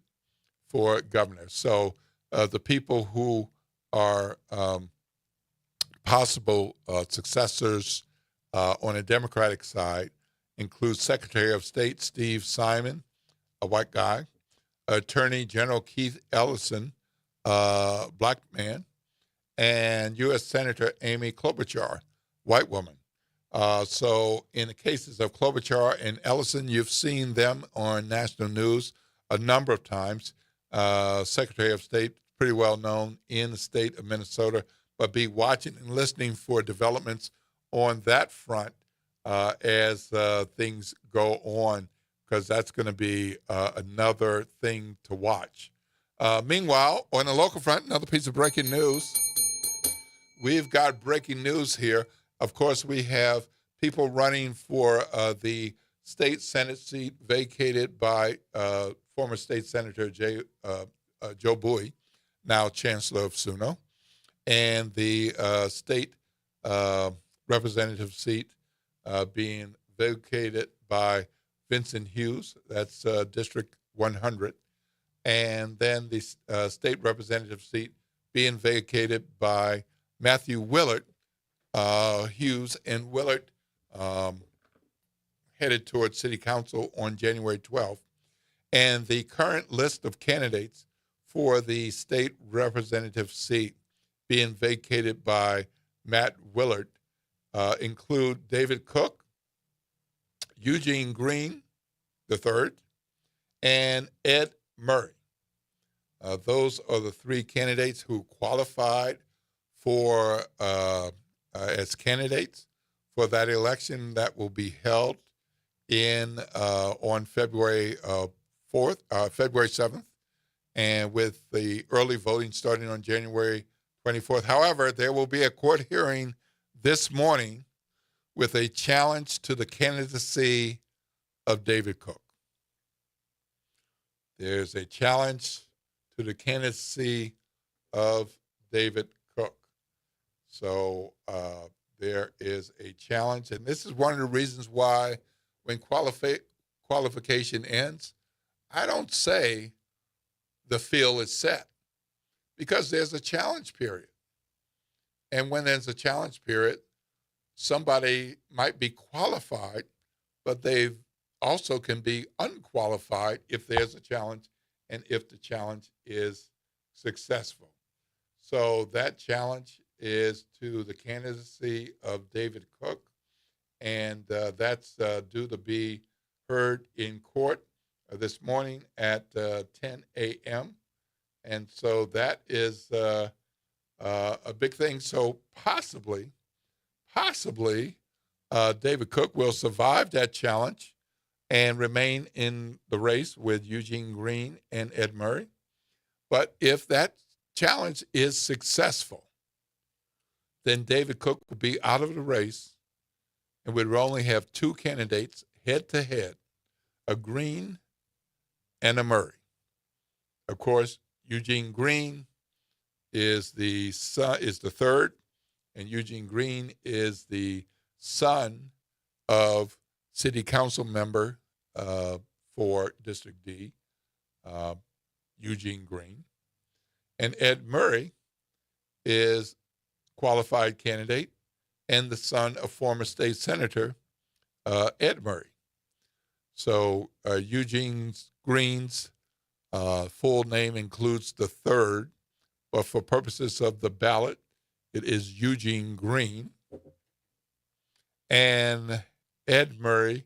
for governor. So the people who are possible successors on a Democratic side include Secretary of State Steve Simon, a white guy, Attorney General Keith Ellison, black man, and U.S. Senator Amy Klobuchar, white woman. So in the cases of Klobuchar and Ellison, you've seen them on national news a number of times. Secretary of State, pretty well known in the state of Minnesota, but be watching and listening for developments on that front as things go on, because that's going to be another thing to watch. Meanwhile, on the local front, another piece of breaking news. We've got breaking news here. Of course, we have people running for the state Senate seat vacated by former state Senator Joe Bowie, now Chancellor of SUNO, and the state representative seat being vacated by Vincent Hughes, that's District 100, and then the state representative seat being vacated by Matthew Willard. Hughes and Willard headed towards City Council on January 12th. And the current list of candidates for the state representative seat being vacated by Matt Willard include David Cook, Eugene Green III, and Ed Murray. Those are the three candidates who qualified for as candidates for that election that will be held on February 7th, and with the early voting starting on January 24th. However, there will be a court hearing this morning with a challenge to the candidacy of David Cook. There's a challenge to the candidacy of David Cook. So there is a challenge, and this is one of the reasons why when qualification ends, I don't say the field is set, because there's a challenge period. And when there's a challenge period, somebody might be qualified, but they also can be unqualified if there's a challenge and if the challenge is successful. So that challenge is to the candidacy of David Cook, and that's due to be heard in court this morning at 10 a.m. And so that is a big thing. So possibly, David Cook will survive that challenge and remain in the race with Eugene Green and Ed Murray. But if that challenge is successful, then David Cook will be out of the race, and we'd only have two candidates head-to-head, a Green and a Murray. Of course, Eugene Green is the third, and Eugene Green is the son of City Council member for District D, Eugene Green. And Ed Murray is qualified candidate and the son of former state senator Ed Murray. So Eugene Green's full name includes the third, but for purposes of the ballot, it is Eugene Green. And Ed Murray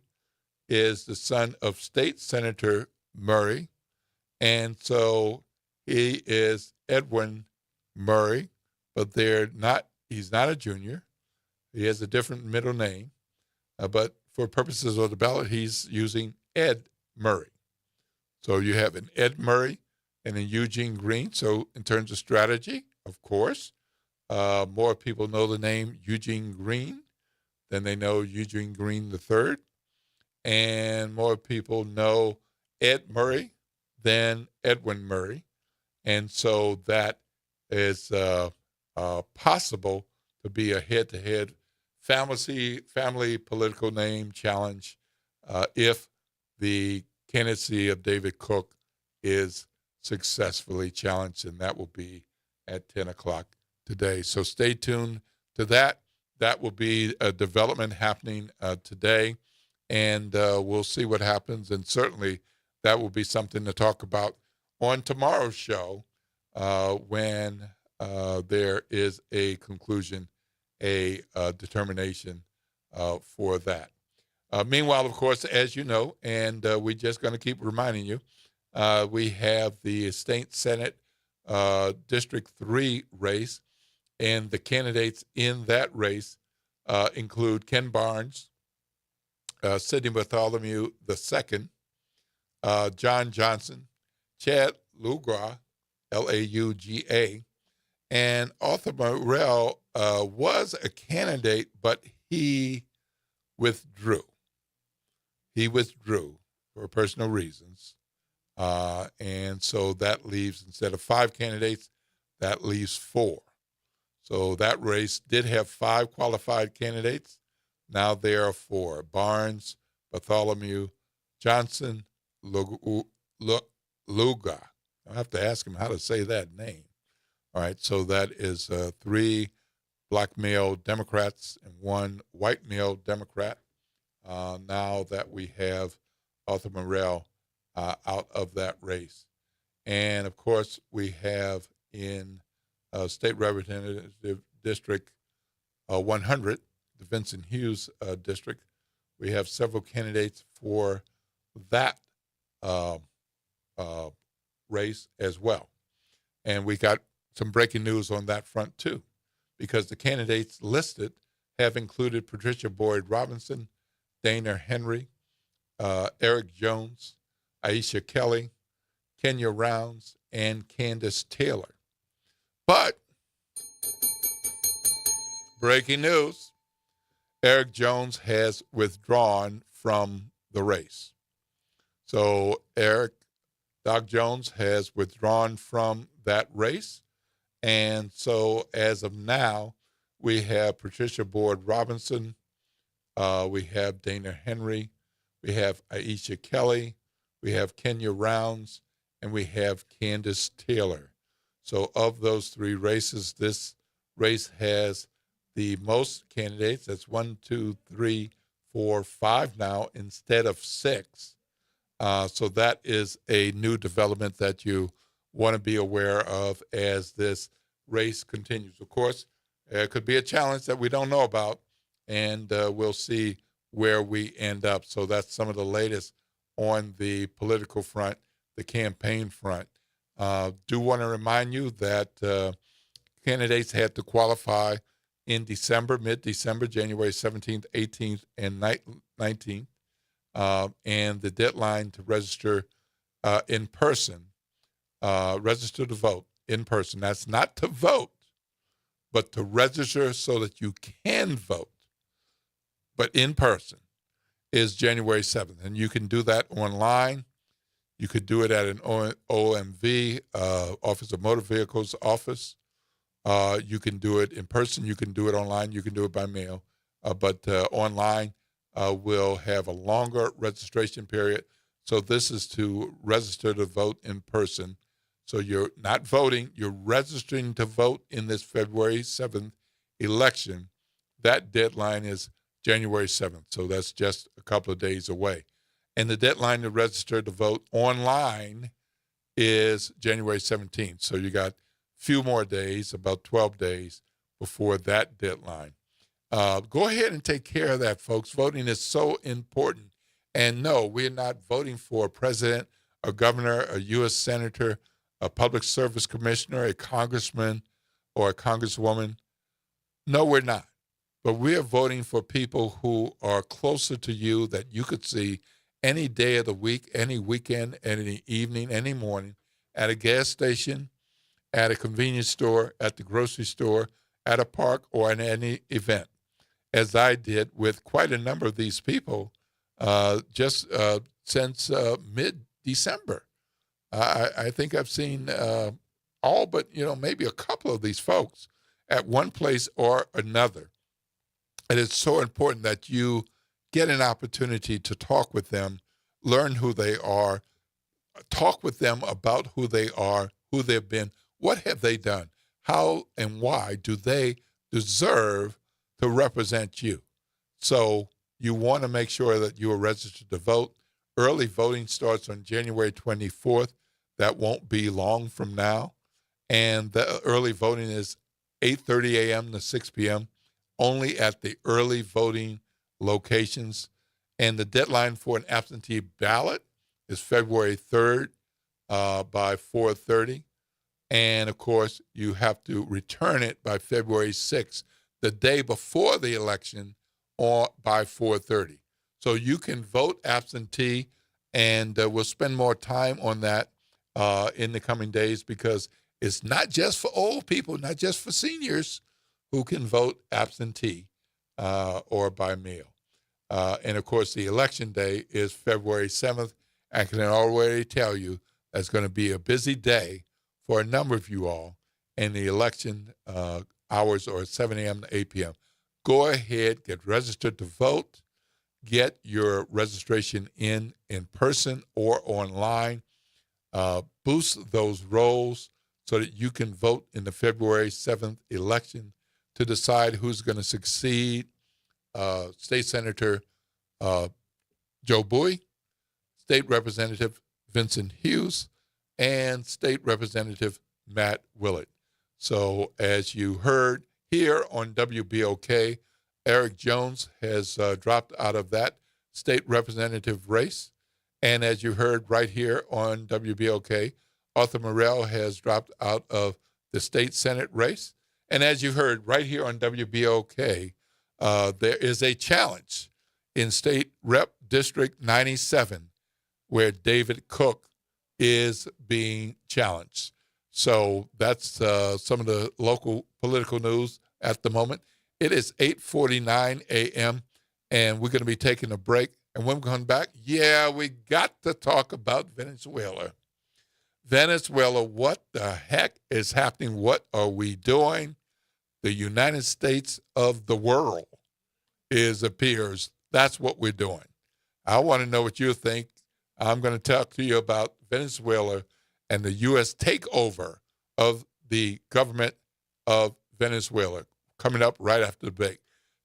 is the son of State Senator Murray. And so he is Edwin Murray, but he's not a junior. He has a different middle name. But for purposes of the ballot, he's using Ed Murray. So you have an Ed Murray and a Eugene Green. So in terms of strategy, of course, more people know the name Eugene Green than they know Eugene Green III. And more people know Ed Murray than Edwin Murray. And so that is possible to be a head-to-head family political name challenge if the candidacy of David Cook is successfully challenged, and that will be at 10 o'clock today. So stay tuned to that. That will be a development happening today, and we'll see what happens. And certainly that will be something to talk about on tomorrow's show when there is a conclusion, a determination for that. Meanwhile, of course, as you know, and we're just going to keep reminding you, we have the State Senate District 3 race, and the candidates in that race include Ken Barnes, Sidney Bartholomew II, John Johnson, Chad Lauga, Lauga, and Arthur Morrell was a candidate, but he withdrew. He withdrew for personal reasons. And so that leaves, instead of 5 candidates, that leaves 4. So that race did have 5 qualified candidates. Now there are 4: Barnes, Bartholomew, Johnson, Lauga. I'll have to ask him how to say that name. All right, so that is 3 black male Democrats and 1 white male Democrat. Now that we have Arthur Morrell out of that race. And, of course, we have in State Representative District 100, the Vincent Hughes District, we have several candidates for that race as well. And we got some breaking news on that front, too, because the candidates listed have included Patricia Boyd Robinson, Dana Henry, Eric Jones, Aisha Kelly, Kenya Rounds, and Candace Taylor. But, breaking news, Eric Jones has withdrawn from the race. So Doc Jones has withdrawn from that race. And so as of now, we have Patricia Boyd Robinson, we have Dana Henry, we have Aisha Kelly, we have Kenya Rounds, and we have Candace Taylor. So of those 3 races, this race has the most candidates. That's 1, 2, 3, 4, 5 now instead of 6. So that is a new development that you want to be aware of as this race continues. Of course, it could be a challenge that we don't know about, and we'll see where we end up. So that's some of the latest on the political front, the campaign front. Do want to remind you that candidates had to qualify in December, mid-December, January 17th, 18th, and 19th. And the deadline to register in person, register to vote in person. That's not to vote, but to register so that you can vote, but in person, is January 7th. And you can do that online. You could do it at an OMV, Office of Motor Vehicles office. You can do it in person. You can do it online. You can do it by mail. But online will have a longer registration period. So this is to register to vote in person. So you're not voting. You're registering to vote in this February 7th election. That deadline is January 7th. So that's just a couple of days away. And the deadline to register to vote online is January 17th. So you got a few more days, about 12 days, before that deadline. Go ahead and take care of that, folks. Voting is so important. And no, we're not voting for a president, a governor, a U.S. senator, a public service commissioner, a congressman, or a congresswoman. No, we're not. But we are voting for people who are closer to you that you could see any day of the week, any weekend, any evening, any morning, at a gas station, at a convenience store, at the grocery store, at a park, or in any event, as I did with quite a number of these people just since mid-December. I think I've seen all but, maybe a couple of these folks at one place or another. And it's so important that you get an opportunity to talk with them, learn who they are, talk with them about who they are, who they've been, what have they done, how and why do they deserve to represent you. So you want to make sure that you are registered to vote. Early voting starts on January 24th. That won't be long from now. And the early voting is 8:30 a.m. to 6 p.m. only at the early voting locations. And the deadline for an absentee ballot is February 3rd by 4:30. And, of course, you have to return it by February 6th, the day before the election, or by 4:30. So you can vote absentee, and we'll spend more time on that in the coming days, because it's not just for old people, not just for seniors who can vote absentee or by mail. And, of course, the election day is February 7th. I can already tell you that's going to be a busy day for a number of you all, and the election hours are 7 a.m. to 8 p.m. Go ahead, get registered to vote. Get your registration in person or online. Boost those rolls so that you can vote in the February 7th election to decide who's going to succeed State Senator Joe Bowie, State Representative Vincent Hughes, and State Representative Matt Willett. So as you heard here on WBOK, Eric Jones has dropped out of that state representative race. And as you heard right here on WBOK, Arthur Morell has dropped out of the state Senate race. And as you heard right here on WBOK, there is a challenge in State Rep District 97 where David Cook is being challenged. So that's some of the local political news at the moment. It is 8:49 a.m., and we're going to be taking a break. And when we come back, we got to talk about Venezuela. Venezuela, what the heck is happening? What are we doing? The United States of the world appears. That's what we're doing. I want to know what you think. I'm going to talk to you about Venezuela and the U.S. takeover of the government of Venezuela coming up right after the break.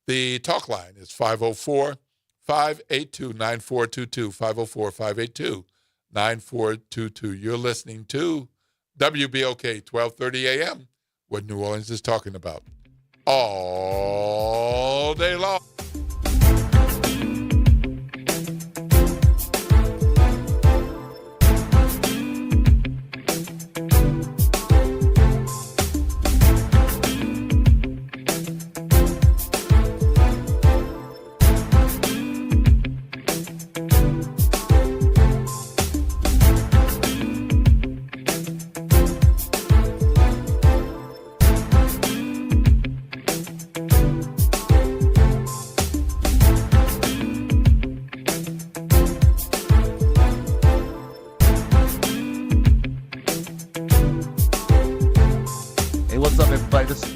The talk line is 504-582-9422, 504-582-9422. You're listening to WBOK 1230 a.m., what New Orleans is talking about all day long.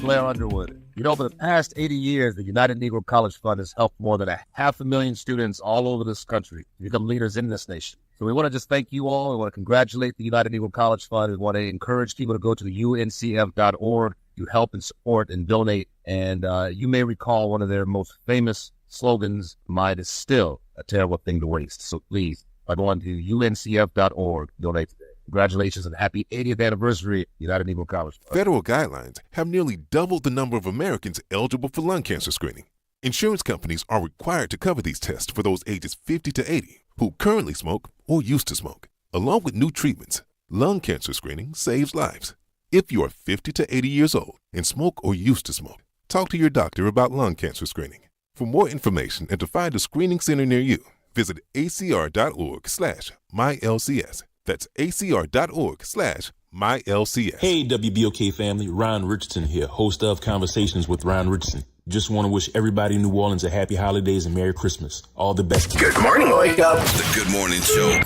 Underwood. For the past 80 years, the United Negro College Fund has helped more than 500,000 students all over this country become leaders in this nation. So we want to just thank you all. We want to congratulate the United Negro College Fund. We want to encourage people to go to the uncf.org to help and support and donate. And you may recall one of their most famous slogans, "Mine is still a terrible thing to waste." So please, by going to uncf.org, donate today. Congratulations and happy 80th anniversary, United Negro College Fund. Federal guidelines have nearly doubled the number of Americans eligible for lung cancer screening. Insurance companies are required to cover these tests for those ages 50 to 80 who currently smoke or used to smoke. Along with new treatments, lung cancer screening saves lives. If you are 50 to 80 years old and smoke or used to smoke, talk to your doctor about lung cancer screening. For more information and to find a screening center near you, visit acr.org/mylcs. That's acr.org/mylcs. Hey, WBOK family, Ron Richardson here, host of Conversations with Ron Richardson. Just want to wish everybody in New Orleans a happy holidays and Merry Christmas. All the best. Good morning, wake up. The Good Morning Show.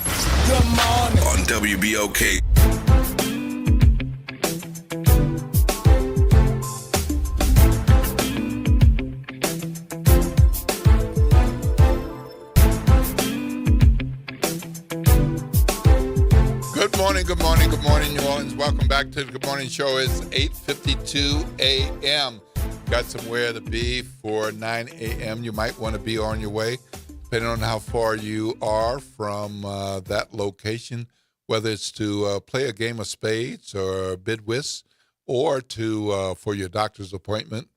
Good morning. On WBOK. Good morning, New Orleans. Welcome back to the Good Morning Show. It's 8:52 a.m. Got somewhere to be for 9 a.m. You might want to be on your way, depending on how far you are from that location, whether it's to play a game of spades or bid whist, or to for your doctor's appointment.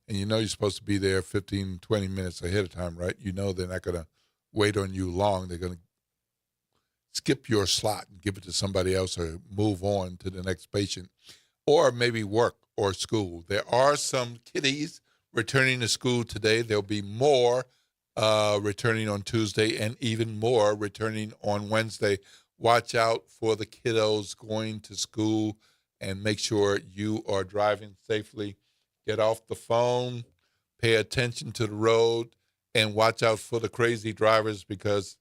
And you know you're supposed to be there 15, 20 minutes ahead of time, right? You know they're not going to wait on you long. They're going to skip your slot and give it to somebody else or move on to the next patient, or maybe work or school. There are some kiddies returning to school today. There'll be more returning on Tuesday and even more returning on Wednesday. Watch out for the kiddos going to school and make sure you are driving safely. Get off the phone, pay attention to the road, and watch out for the crazy drivers because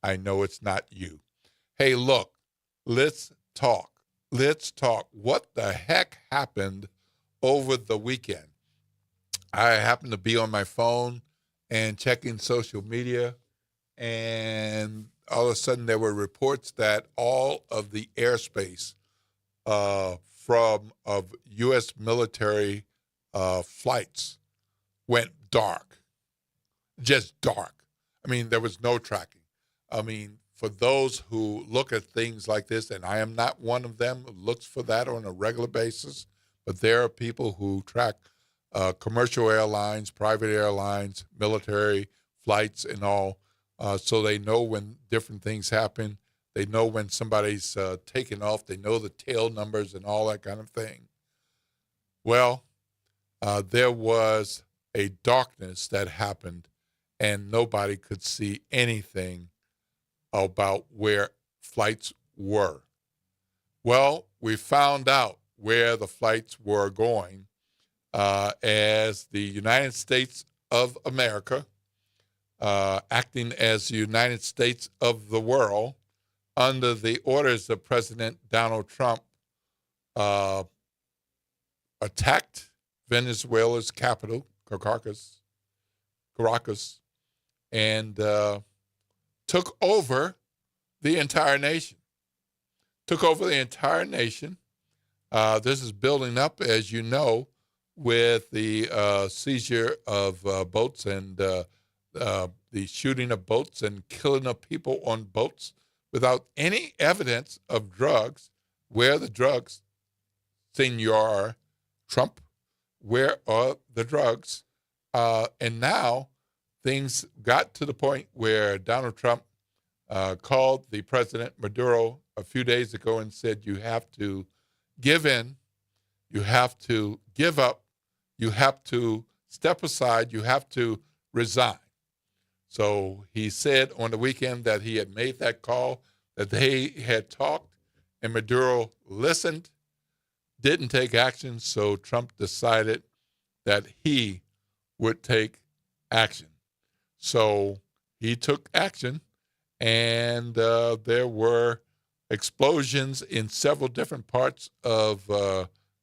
I know it's not you. Hey, look, let's talk. Let's talk. What the heck happened over the weekend? I happened to be on my phone and checking social media, and all of a sudden there were reports that all of the airspace of U.S. military flights went dark, just dark. I mean, there was no tracking. I mean, for those who look at things like this, and I am not one of them who looks for that on a regular basis, but there are people who track commercial airlines, private airlines, military flights, and all, so they know when different things happen. They know when somebody's taking off. They know the tail numbers and all that kind of thing. Well, there was a darkness that happened, and nobody could see anything about where flights were. Well, we found out where the flights were going as the United States of America, acting as the United States of the world, under the orders of President Donald Trump, attacked Venezuela's capital, Caracas, and took over the entire nation. This is building up, as you know, with the seizure of boats and the shooting of boats and killing of people on boats without any evidence of drugs. Where are the drugs, Senor Trump? Where are the drugs? And now things got to the point where Donald Trump called the President Maduro a few days ago and said, you have to give in, you have to give up, you have to step aside, you have to resign. So he said on the weekend that he had made that call, that they had talked, and Maduro listened, didn't take action, so Trump decided that he would take action. So he took action, and there were explosions in several different parts of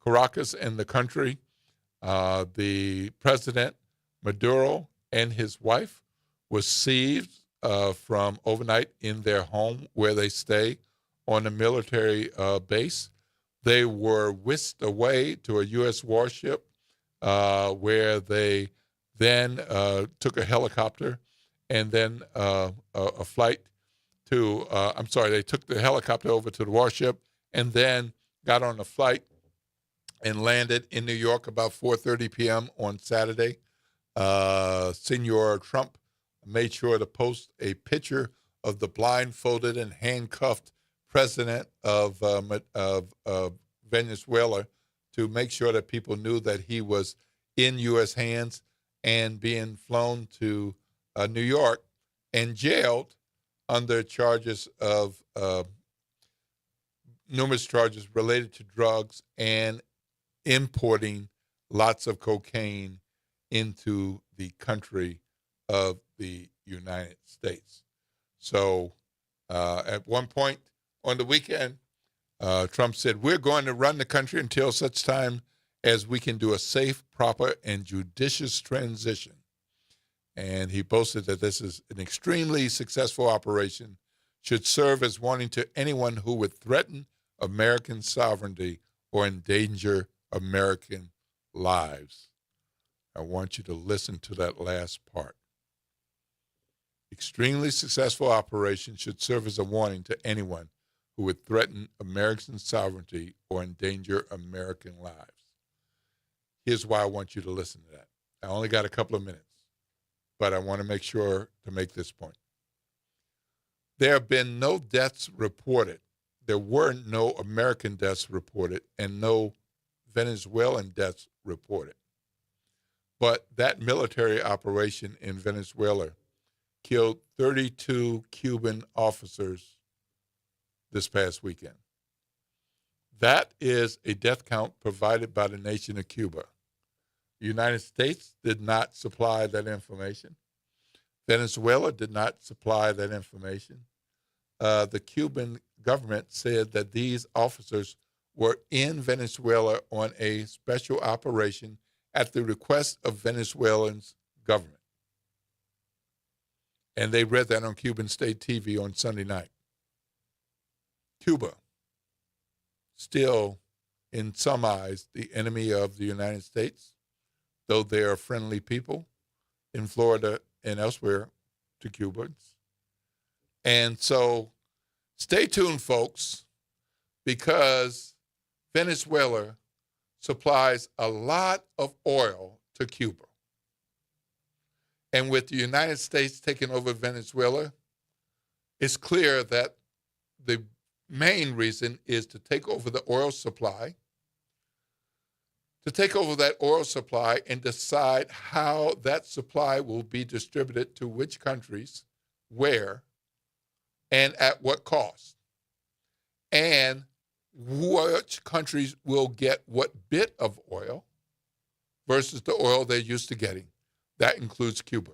Caracas and the country. The President Maduro and his wife was seized from overnight in their home where they stay on a military base. They were whisked away to a U.S. warship where they then took a helicopter and then a flight to, they took the helicopter over to the warship and then got on a flight and landed in New York about 4:30 p.m. on Saturday. Senor Trump made sure to post a picture of the blindfolded and handcuffed president of Venezuela to make sure that people knew that he was in U.S. hands and being flown to New York and jailed under charges of numerous charges related to drugs and importing lots of cocaine into the country of the United States. So at one point on the weekend, Trump said, we're going to run the country until such time as we can do a safe, proper, and judicious transition. And he boasted that this is an extremely successful operation, should serve as warning to anyone who would threaten American sovereignty or endanger American lives. I want you to listen to that last part. Extremely successful operation should serve as a warning to anyone who would threaten American sovereignty or endanger American lives. Here's why I want you to listen to that. I only got a couple of minutes, but I want to make sure to make this point. There have been no deaths reported. There were no American deaths reported and no Venezuelan deaths reported. But that military operation in Venezuela killed 32 Cuban officers this past weekend. That is a death count provided by the nation of Cuba. The United States did not supply that information. Venezuela did not supply that information. The Cuban government said that these officers were in Venezuela on a special operation at the request of Venezuela's government. And they read that on Cuban state TV on Sunday night. Cuba, still in some eyes the enemy of the United States, though they are friendly people in Florida and elsewhere to Cubans. And so stay tuned, folks, because Venezuela supplies a lot of oil to Cuba. And with the United States taking over Venezuela, it's clear that the main reason is to take over the oil supply, and decide how that supply will be distributed to which countries, where, and at what cost, and which countries will get what bit of oil versus the oil they're used to getting. That includes Cuba.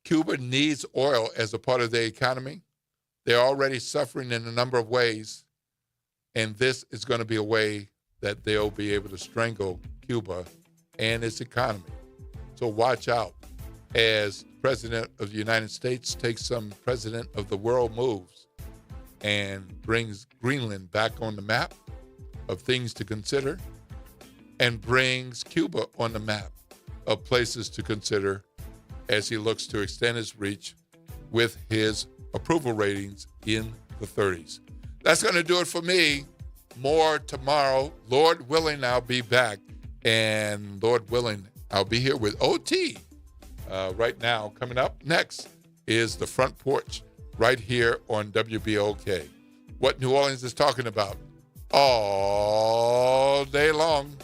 Cuba needs oil as a part of their economy. They're already suffering in a number of ways, and this is going to be a way that they'll be able to strangle Cuba and its economy. So watch out as President of the United States takes some President of the world moves and brings Greenland back on the map of things to consider and brings Cuba on the map of places to consider as he looks to extend his reach with his approval ratings in the 30s. That's going to do it for me. More tomorrow. Lord willing, I'll be back. And Lord willing, I'll be here with OT. Right now, coming up next is The Front Porch right here on WBOK. What New Orleans is talking about all day long.